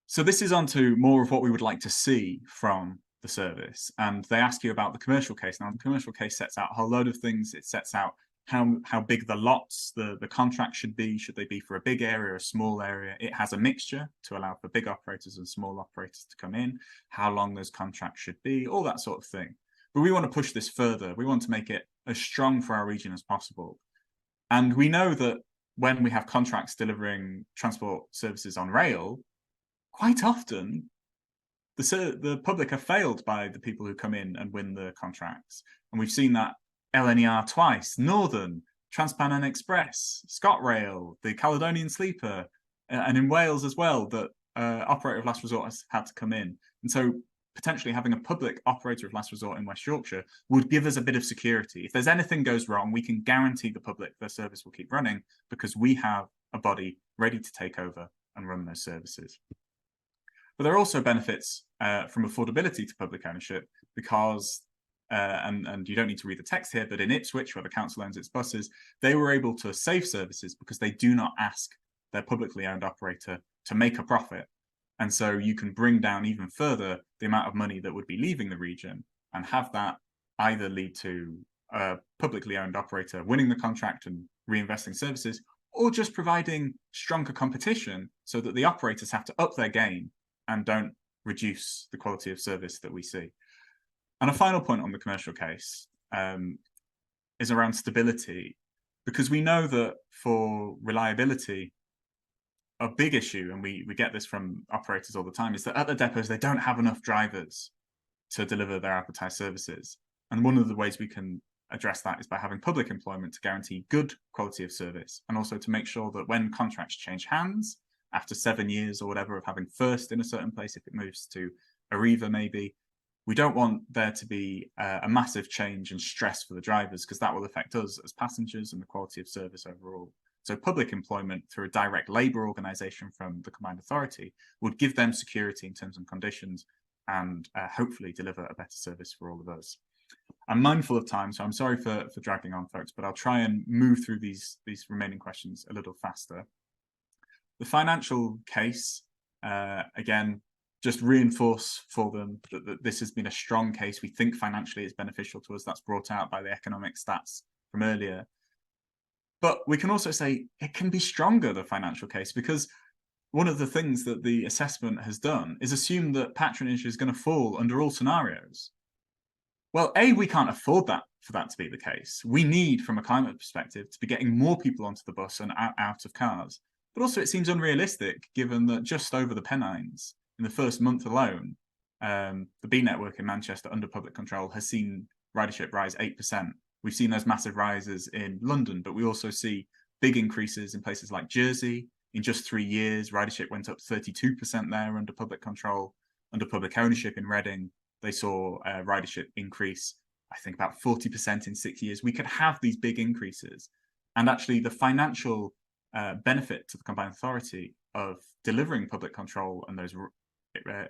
So this is on to more of what we would like to see from the service. And they ask you about the commercial case. Now, the commercial case sets out a whole load of things. It sets out how big the lots, the contract should be. Should they be for a big area or a small area? It has a mixture to allow for big operators and small operators to come in, how long those contracts should be, all that sort of thing. But we want to push this further. We want to make it as strong for our region as possible. And we know that when we have contracts delivering transport services on rail, quite often the public are failed by the people who come in and win the contracts. And we've seen that LNER twice, Northern, Transpennine Express, ScotRail, the Caledonian Sleeper, and in Wales as well, that operator of last resort has had to come in. And so potentially having a public operator of last resort in West Yorkshire would give us a bit of security. If there's anything goes wrong, we can guarantee the public their service will keep running because we have a body ready to take over and run those services. But there are also benefits from affordability to public ownership because, and you don't need to read the text here, but in Ipswich, where the council owns its buses, they were able to save services because they do not ask their publicly owned operator to make a profit. And so you can bring down even further the amount of money that would be leaving the region and have that either lead to a publicly owned operator winning the contract and reinvesting services, or just providing stronger competition so that the operators have to up their game and don't reduce the quality of service that we see. And a final point on the commercial case is around stability, because we know that for reliability, a big issue, and we get this from operators all the time, is that at the depots, they don't have enough drivers to deliver their advertised services. And one of the ways we can address that is by having public employment to guarantee good quality of service, and also to make sure that when contracts change hands, after 7 years or whatever of having first in a certain place, if it moves to Arriva maybe, we don't want there to be a massive change and stress for the drivers, because that will affect us as passengers and the quality of service overall. So public employment through a direct labour organisation from the Combined Authority would give them security in terms and conditions and hopefully deliver a better service for all of us. I'm mindful of time, so I'm sorry for dragging on, folks, but I'll try and move through these remaining questions a little faster. The financial case, again, just reinforce for them that this has been a strong case. We think financially it's beneficial to us. That's brought out by the economic stats from earlier. But we can also say it can be stronger, the financial case, because one of the things that the assessment has done is assume that patronage is going to fall under all scenarios. Well, A, we can't afford that for that to be the case. We need, from a climate perspective, to be getting more people onto the bus and out of cars. But also it seems unrealistic, given that just over the Pennines, in the first month alone, the B network in Manchester under public control has seen ridership rise 8%. We've seen those massive rises in London, but we also see big increases in places like Jersey. In just 3 years, ridership went up 32% there under public control. Under public ownership in Reading, they saw ridership increase, I think, about 40% in 6 years. We could have these big increases. And actually, the financial benefit to the Combined Authority of delivering public control and those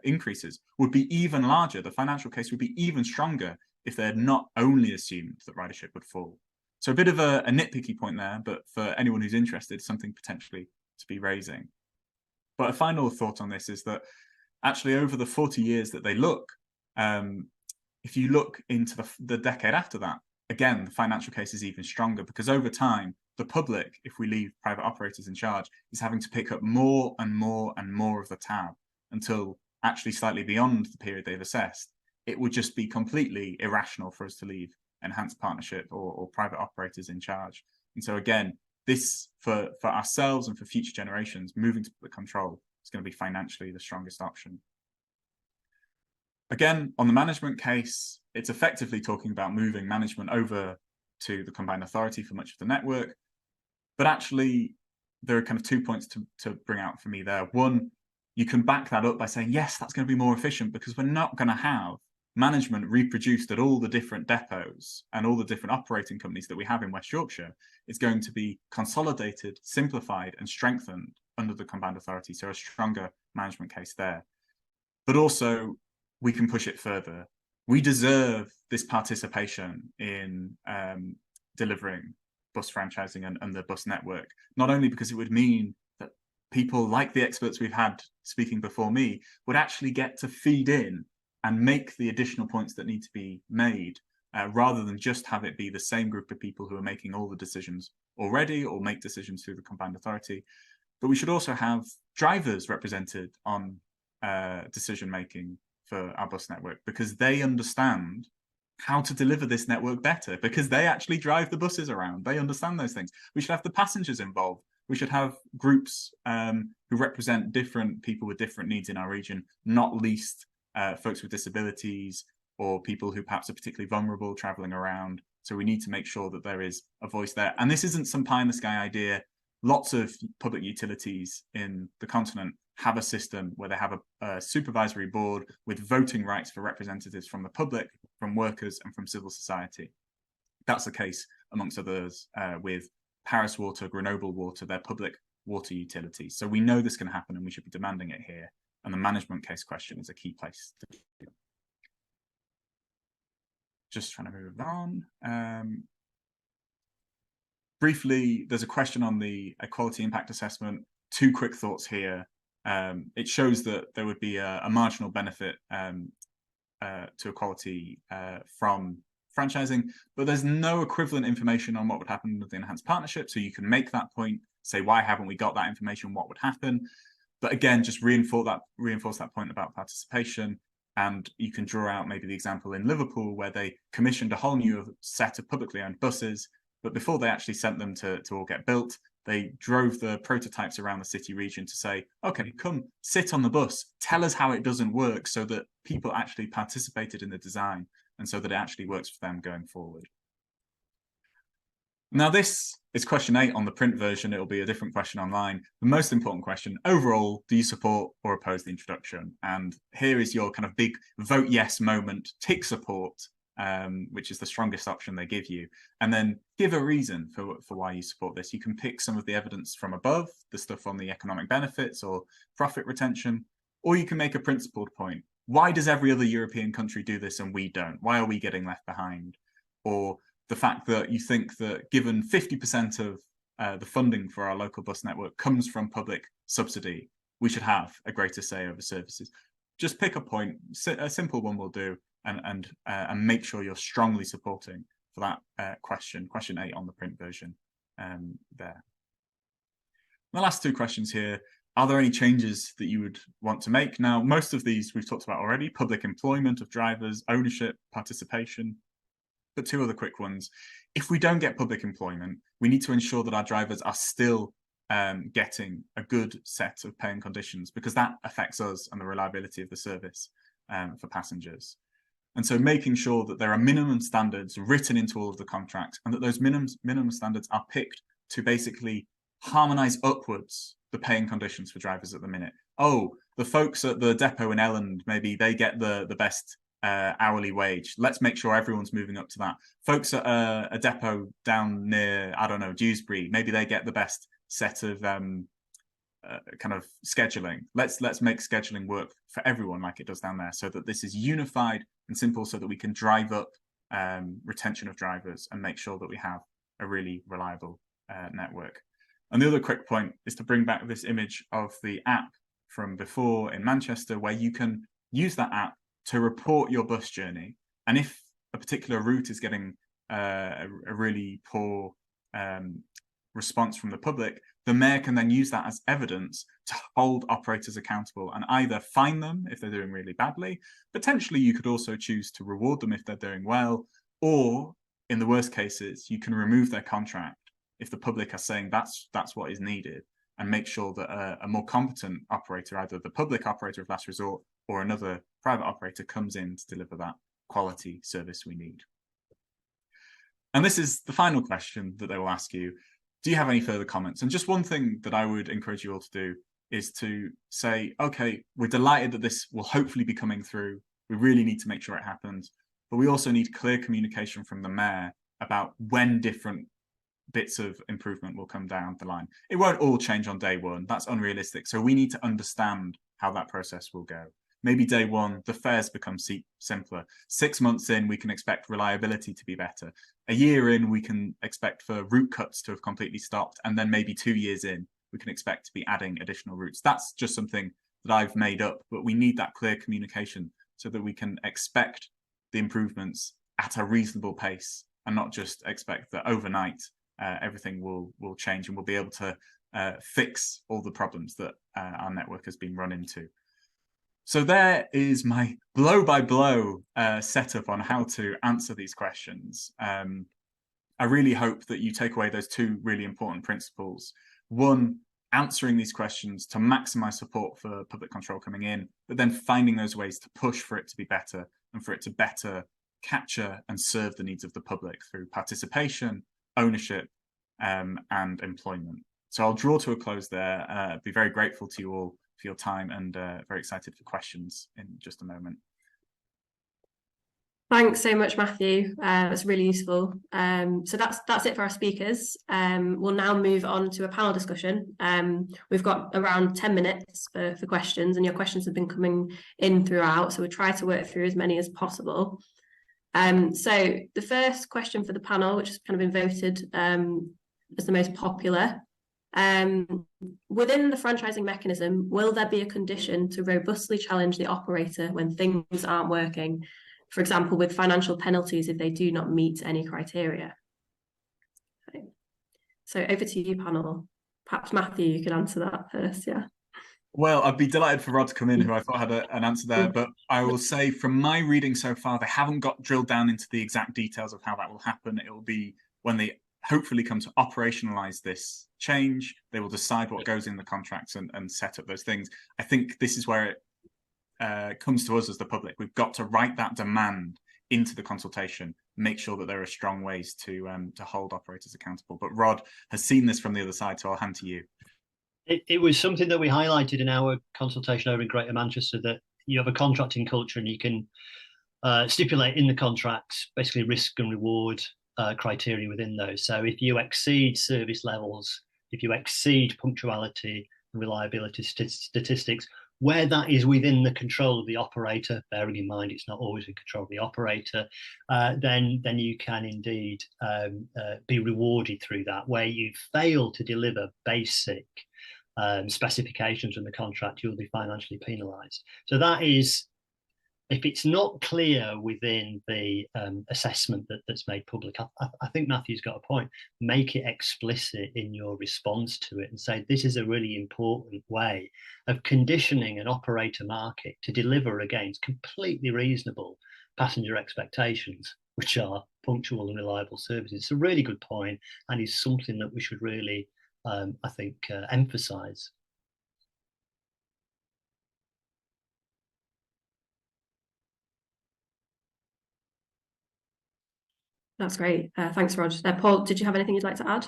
increases would be even larger. The financial case would be even stronger if they had not only assumed that ridership would fall. So a bit of a nitpicky point there, but for anyone who's interested, something potentially to be raising. But a final thought on this is that actually over the 40 years that they look, if you look into the decade after that, again, the financial case is even stronger, because over time, the public, if we leave private operators in charge, is having to pick up more and more and more of the tab until actually slightly beyond the period they've assessed. It would just be completely irrational for us to leave enhanced partnership or private operators in charge. And so again, this for ourselves and for future generations, moving to public control is going to be financially the strongest option. Again, on the management case, it's effectively talking about moving management over to the Combined Authority for much of the network. But actually, there are kind of 2 points to bring out for me there. One, you can back that up by saying, yes, that's going to be more efficient because we're not going to have management reproduced at all the different depots and all the different operating companies that we have in West Yorkshire. It's going to be consolidated, simplified, and strengthened under the Combined Authority. So a stronger management case there. But also, we can push it further. We deserve this participation in delivering bus franchising and the bus network, not only because it would mean that people like the experts we've had speaking before me would actually get to feed in and make the additional points that need to be made, rather than just have it be the same group of people who are making all the decisions already or make decisions through the Combined Authority. But we should also have drivers represented on decision-making for our bus network, because they understand how to deliver this network better, because they actually drive the buses around. They understand those things. We should have the passengers involved. We should have groups who represent different people with different needs in our region, not least folks with disabilities or people who perhaps are particularly vulnerable traveling around. So we need to make sure that there is a voice there. And this isn't some pie-in-the-sky idea. Lots of public utilities in the continent have a system where they have a supervisory board with voting rights for representatives from the public, from workers, and from civil society. That's the case, amongst others, with Paris Water, Grenoble Water, their public water utilities. So we know this can happen and we should be demanding it here. And the management case question is a key place to do. Just trying to move on. Briefly, there's a question on the equality impact assessment. 2 quick thoughts here. It shows that there would be a marginal benefit to equality from franchising, but there's no equivalent information on what would happen with the enhanced partnership. So you can make that point, say, why haven't we got that information? What would happen? But again, just reinforce that point about participation. And you can draw out maybe the example in Liverpool where they commissioned a whole new set of publicly owned buses, but before they actually sent them to all get built, they drove the prototypes around the city region to say, okay, come sit on the bus, tell us how it doesn't work, so that people actually participated in the design and so that it actually works for them going forward. Now, this is question 8 on the print version. It'll be a different question online. The most important question, overall, do you support or oppose the introduction? And here is your kind of big vote yes moment, tick support, which is the strongest option they give you. And then give a reason for why you support this. You can pick some of the evidence from above, the stuff on the economic benefits or profit retention, or you can make a principled point. Why does every other European country do this and we don't? Why are we getting left behind? Or the fact that you think that given 50% of the funding for our local bus network comes from public subsidy, we should have a greater say over services. Just pick a point, a simple one will do, and make sure you're strongly supporting for that question 8 on the print version there. The last 2 questions here. Are there any changes that you would want to make? Now, most of these we've talked about already: public employment of drivers, ownership, participation. But 2 other quick ones. If we don't get public employment, we need to ensure that our drivers are still getting a good set of pay and conditions, because that affects us and the reliability of the service for passengers. And so making sure that there are minimum standards written into all of the contracts, and that those minimum standards are picked to basically harmonise upwards the pay and conditions for drivers at the minute. Oh, the folks at the depot in Elland, maybe they get the best hourly wage. Let's make sure everyone's moving up to that. Folks at a depot down near, I don't know, Dewsbury, maybe they get the best set of kind of scheduling. Let's make scheduling work for everyone like it does down there, so that this is unified and simple, so that we can drive up retention of drivers and make sure that we have a really reliable network. And the other quick point is to bring back this image of the app from before in Manchester, where you can use that app to report your bus journey. And if a particular route is getting a really poor response from the public, the mayor can then use that as evidence to hold operators accountable and either fine them if they're doing really badly. Potentially, you could also choose to reward them if they're doing well, or in the worst cases, you can remove their contract if the public are saying that's what is needed, and make sure that a more competent operator, either the public operator of last resort or another private operator, comes in to deliver that quality service we need. And this is the final question that they will ask you. Do you have any further comments? And just one thing that I would encourage you all to do is to say, okay, we're delighted that this will hopefully be coming through. We really need to make sure it happens. But we also need clear communication from the mayor about when different bits of improvement will come down the line. It won't all change on day one. That's unrealistic. So we need to understand how that process will go. Maybe day one, the fares become simpler. 6 months in, we can expect reliability to be better. A year in, we can expect for route cuts to have completely stopped. And then maybe 2 years in, we can expect to be adding additional routes. That's just something that I've made up, but we need that clear communication so that we can expect the improvements at a reasonable pace and not just expect that overnight everything will change and we'll be able to fix all the problems that our network has been run into. So there is my blow-by-blow setup on how to answer these questions. I really hope that you take away those two really important principles. One, answering these questions to maximize support for public control coming in, but then finding those ways to push for it to be better and for it to better capture and serve the needs of the public through participation, ownership, and employment. So I'll draw to a close there. Be very grateful to you all for your time and very excited for questions in just a moment. Thanks so much, Matthew. That's really useful. So that's it for our speakers. We'll now move on to a panel discussion. We've got around 10 minutes for questions, and your questions have been coming in throughout, so we'll try to work through as many as possible. So the first question for the panel, which has kind of been voted as the most popular, within the franchising mechanism, will there be a condition to robustly challenge the operator when things aren't working? For example, with financial penalties if they do not meet any criteria. Okay. So over to you, panel. Perhaps Matthew, you could answer that first, yeah. Well, I'd be delighted for Rod to come in, who I thought had an answer there, but I will say from my reading so far, they haven't got drilled down into the exact details of how that will happen. It will be when they hopefully come to operationalize this change, they will decide what goes in the contracts and set up those things. I think this is where it comes to us as the public. We've got to write that demand into the consultation, make sure that there are strong ways to hold operators accountable. But Rod has seen this from the other side, so I'll hand to you. It was something that we highlighted in our consultation over in Greater Manchester, that you have a contracting culture and you can stipulate in the contracts basically risk and reward criteria within those. So if you exceed service levels, if you exceed punctuality and reliability statistics, where that is within the control of the operator, bearing in mind it's not always in control of the operator, then you can indeed be rewarded through that. Where you fail to deliver basic specifications in the contract, you'll be financially penalised. So that is, if it's not clear within the assessment that's made public, I think Matthew's got a point. Make it explicit in your response to it and say this is a really important way of conditioning an operator market to deliver against completely reasonable passenger expectations, which are punctual and reliable services. It's a really good point and is something that we should really, I think, emphasise. That's great. Thanks, Rod. Paul, did you have anything you'd like to add?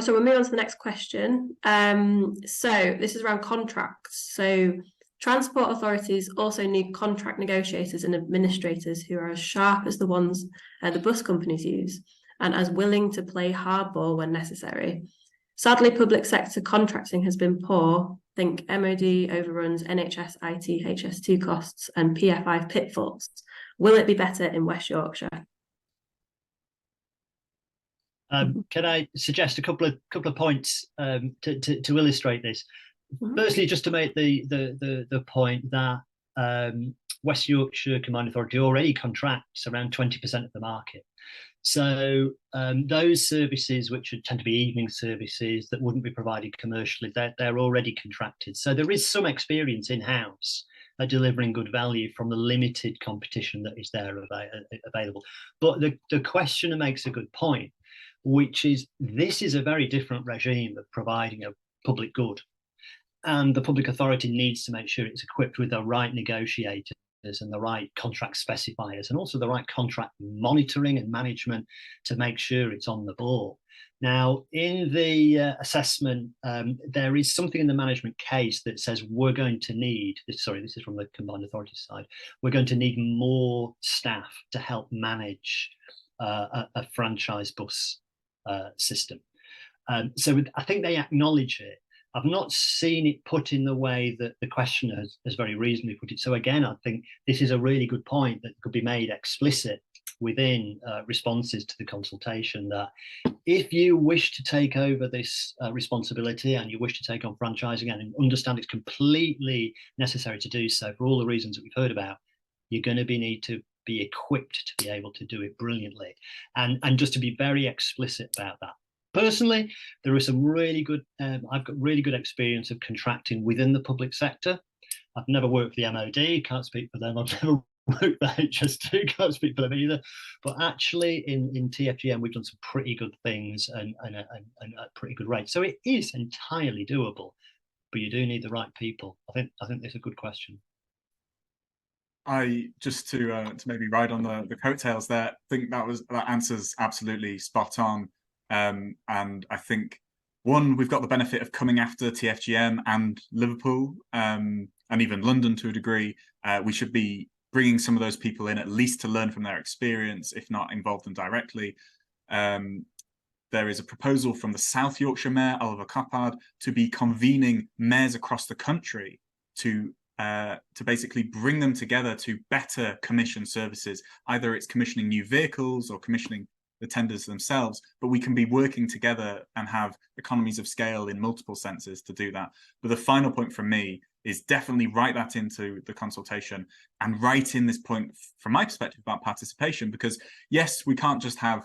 So we'll move on to the next question. So this is around contracts. So transport authorities also need contract negotiators and administrators who are as sharp as the ones the bus companies use and as willing to play hardball when necessary. Sadly, public sector contracting has been poor. Think MOD overruns, NHS IT HS2 costs and PFI pitfalls. Will it be better in West Yorkshire? Can I suggest a couple of points to illustrate this? Mm-hmm. Firstly, just to make the point that West Yorkshire Combined Authority already contracts around 20% of the market. So those services, which tend to be evening services that wouldn't be provided commercially, they're already contracted. So there is some experience in-house at delivering good value from the limited competition that is there available. But the questioner makes a good point, which is this is a very different regime of providing a public good. And the public authority needs to make sure it's equipped with the right negotiators and the right contract specifiers, and also the right contract monitoring and management to make sure it's on the ball. Now, in the assessment, there is something in the management case that says we're going to need, sorry, this is from the Combined Authority side, we're going to need more staff to help manage a franchise bus system. So I think they acknowledge it. I've not seen it put in the way that the questioner has very reasonably put it. So again, I think this is a really good point that could be made explicit within responses to the consultation, that if you wish to take over this responsibility and you wish to take on franchising and understand it's completely necessary to do so for all the reasons that we've heard about, you're going to need to be equipped to be able to do it brilliantly. And just to be very explicit about that. Personally, there is some really good, I've got really good experience of contracting within the public sector. I've never worked for the MOD, can't speak for them. I've never worked for HS2, can't speak for them either. But actually in TFGM, we've done some pretty good things and at pretty good rates. So it is entirely doable, but you do need the right people. I think that's a good question. I just to maybe ride on the coattails there, think that answer's absolutely spot on. And I think, one, we've got the benefit of coming after TFGM and Liverpool, and even London to a degree. We should be bringing some of those people in, at least to learn from their experience, if not involve them directly. There is a proposal from the South Yorkshire Mayor, Oliver Coppard, to be convening mayors across the country to basically bring them together to better commission services. Either it's commissioning new vehicles or commissioning the tenders themselves, but we can be working together and have economies of scale in multiple senses to do that. But the final point from me is definitely write that into the consultation and write in this point from my perspective about participation, because yes, we can't just have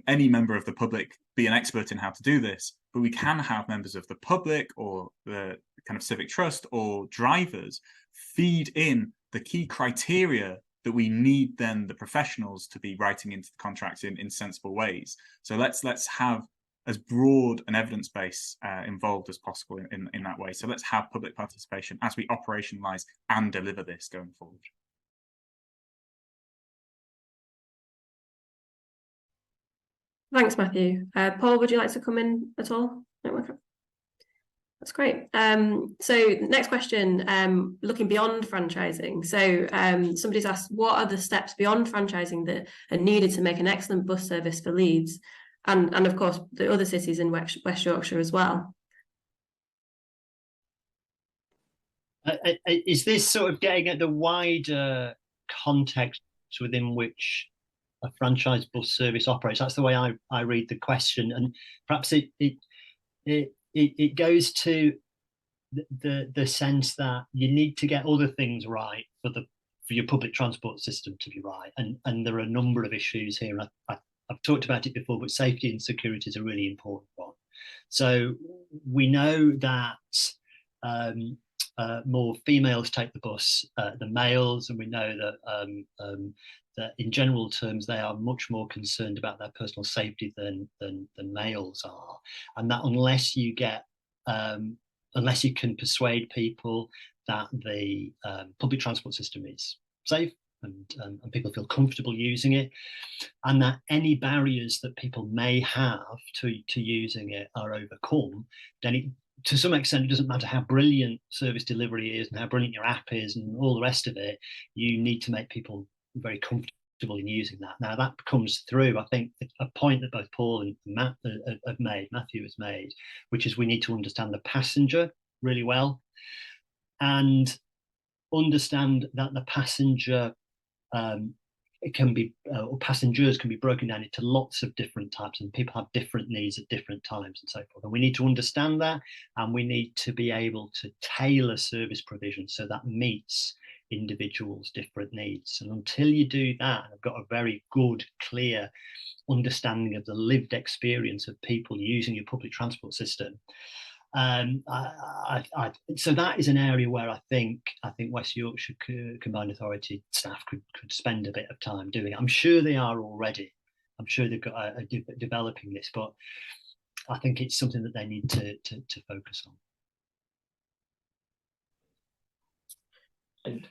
any member of the public be an expert in how to do this, but we can have members of the public or the kind of civic trust or drivers feed in the key criteria that we need then the professionals to be writing into the contracts in sensible ways. So let's have as broad an evidence base involved as possible in that way. So let's have public participation as we operationalise and deliver this going forward. Thanks, Matthew. Paul, would you like to come in at all? No, okay. That's great. So next question, looking beyond franchising. So somebody's asked, what are the steps beyond franchising that are needed to make an excellent bus service for Leeds and of course the other cities in West Yorkshire as well? Is this sort of getting at the wider context within which a franchise bus service operates? That's the way I read the question, and perhaps it goes to the sense that you need to get other things right for your public transport system to be right, and there are a number of issues here. I've talked about it before, but safety and security is a really important one. So we know that more females take the bus than males, and we know that in general terms they are much more concerned about their personal safety than males are, and that unless you can persuade people that the public transport system is safe and people feel comfortable using it, and that any barriers that people may have to using it are overcome, then to some extent, it doesn't matter how brilliant service delivery is and how brilliant your app is and all the rest of it. You need to make people very comfortable in using that. Now, that comes through, I think, a point that both Paul and Matthew has made, which is we need to understand the passenger really well and understand that the passenger passengers can be broken down into lots of different types, and people have different needs at different times and so forth. And we need to understand that, and we need to be able to tailor service provision so that meets individuals' different needs. And until you do that, and I've got a very good, clear understanding of the lived experience of people using your public transport system, so that is an area where I think West Yorkshire Combined Authority staff could spend a bit of time doing it. I'm sure they are already. I'm sure they've got developing this, but I think it's something that they need to focus on. And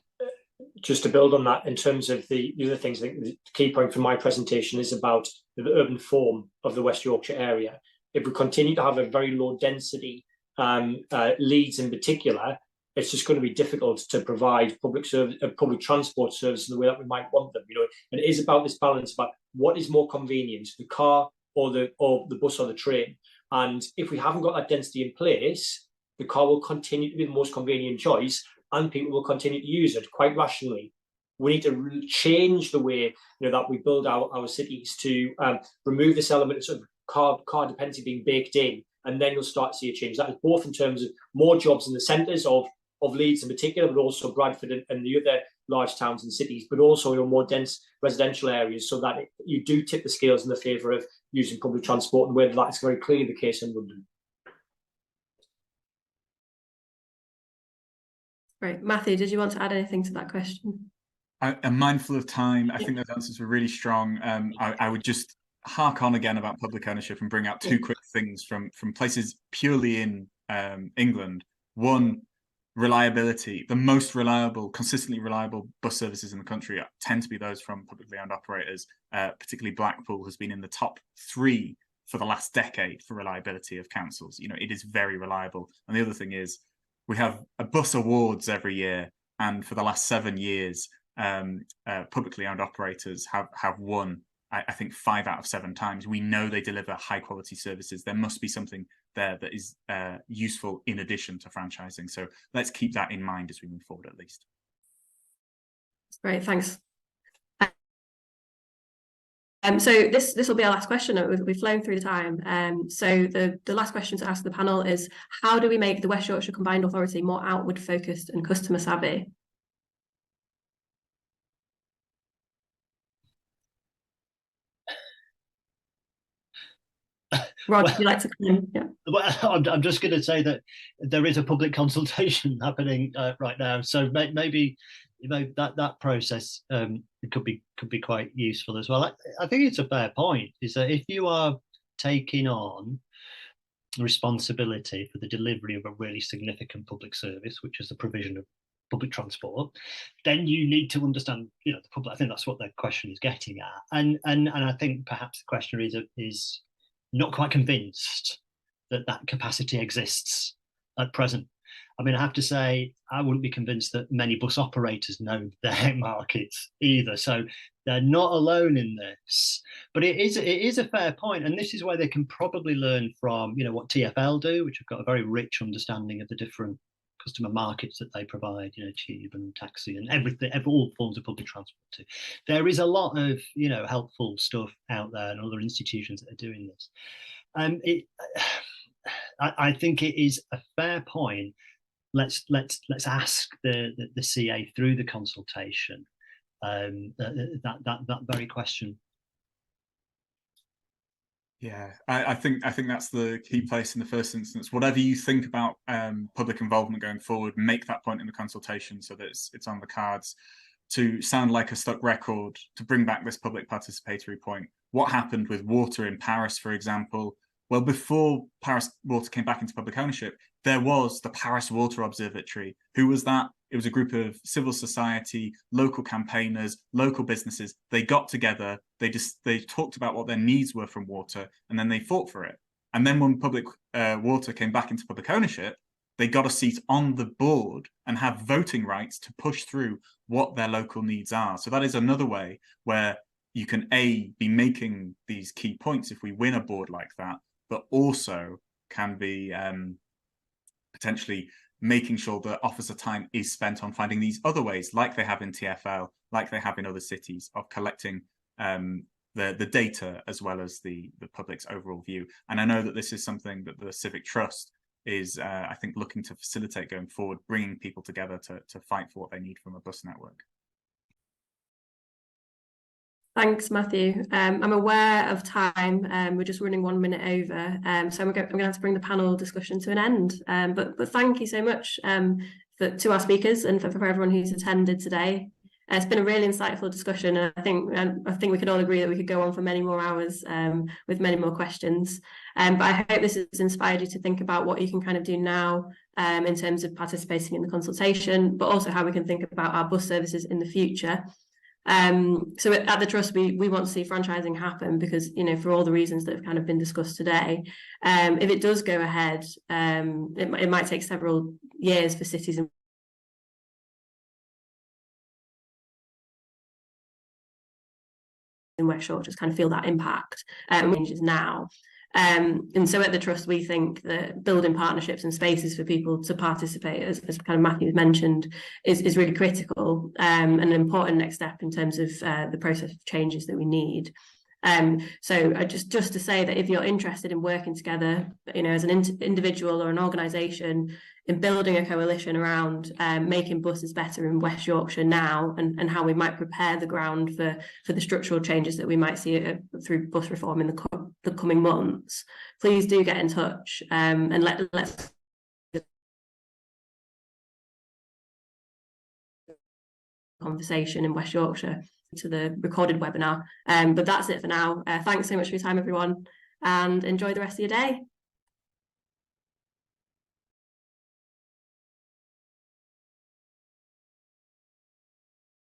just to build on that, in terms of the other things, I think the key point from my presentation is about the urban form of the West Yorkshire area. If we continue to have a very low density, Leeds in particular, it's just going to be difficult to provide public transport service in the way that we might want them. And it is about this balance about what is more convenient, the car or the bus or the train. And if we haven't got that density in place, the car will continue to be the most convenient choice, and people will continue to use it quite rationally. We need to change the way that we build our cities to remove this element of sort of car dependency being baked in, and then you'll start to see a change. That is both in terms of more jobs in the centres of Leeds in particular, but also Bradford and the other large towns and cities, but also more dense residential areas, so that you do tip the scales in the favour of using public transport, and whether that's very clearly the case in London. Right, Matthew, did you want to add anything to that question? I'm mindful of time. I think those answers were really strong. I would just hark on again about public ownership and bring out two quick things from places purely in England. One, reliability. The most reliable, consistently reliable bus services in the country tend to be those from publicly owned operators. Particularly Blackpool has been in the top 3 for the last decade for reliability of councils. It is very reliable. And the other thing is, we have a bus awards every year, and for the last 7 years, publicly owned operators have won, I think, 5 out of 7 times. We know they deliver high quality services. There must be something there that is useful in addition to franchising. So let's keep that in mind as we move forward, at least. Great, thanks. So this will be our last question. We've flown through the time. So the last question to ask the panel is, how do we make the West Yorkshire Combined Authority more outward focused and customer savvy? Rod, would you like to come in? Yeah. Well, I'm just going to say that there is a public consultation happening right now, so maybe that process could be quite useful as well. I think it's a fair point, is that if you are taking on responsibility for the delivery of a really significant public service, which is the provision of public transport, then you need to understand, the public. I think that's what the question is getting at, and I think perhaps the questioner is not quite convinced that capacity exists at present. I mean, I have to say, I wouldn't be convinced that many bus operators know their markets either. So they're not alone in this. But it is a fair point, and this is where they can probably learn from, what TfL do, which have got a very rich understanding of the different customer markets that they provide, tube and taxi and everything, all forms of public transport too. There is a lot of, helpful stuff out there, and other institutions that are doing this. I think it is a fair point. Let's ask the CA through the consultation that very question. Yeah, I think that's the key place in the first instance. Whatever you think about public involvement going forward, make that point in the consultation so that it's on the cards. To sound like a stuck record, to bring back this public participatory point. What happened with water in Paris, for example? Well, before Paris Water came back into public ownership, there was the Paris Water Observatory. Who was that? It was a group of civil society, local campaigners, local businesses. They got together, they talked about what their needs were from water, and then they fought for it. And then when public water came back into public ownership, they got a seat on the board and have voting rights to push through what their local needs are. So that is another way where you can, A, be making these key points if we win a board like that, but also can be potentially making sure that officer time is spent on finding these other ways, like they have in TfL, like they have in other cities, of collecting the data as well as the public's overall view. And I know that this is something that the Civic Trust is, I think, looking to facilitate going forward, bringing people together to fight for what they need from a bus network. Thanks, Matthew. I'm aware of time. We're just running 1 minute over, so I'm going to have to bring the panel discussion to an end. But thank you so much to our speakers and for everyone who's attended today. It's been a really insightful discussion, and I think we could all agree that we could go on for many more hours with many more questions. But I hope this has inspired you to think about what you can kind of do now in terms of participating in the consultation, but also how we can think about our bus services in the future. So at the Trust, we want to see franchising happen because, you know, for all the reasons that have kind of been discussed today, if it does go ahead, it might take several years for cities in West Yorkshire just kind of feel that impact changes now. And so at the Trust, we think that building partnerships and spaces for people to participate, as kind of Matthew mentioned, is really critical and an important next step in terms of the process of changes that we need. So just to say that if you're interested in working together, you know, as an individual or an organisation, in building a coalition around making buses better in West Yorkshire now, and how we might prepare the ground for the structural changes that we might see through bus reform in the coming months, please do get in touch and let's conversation in West Yorkshire to the recorded webinar. But that's it for now. Thanks so much for your time, everyone, and enjoy the rest of your day.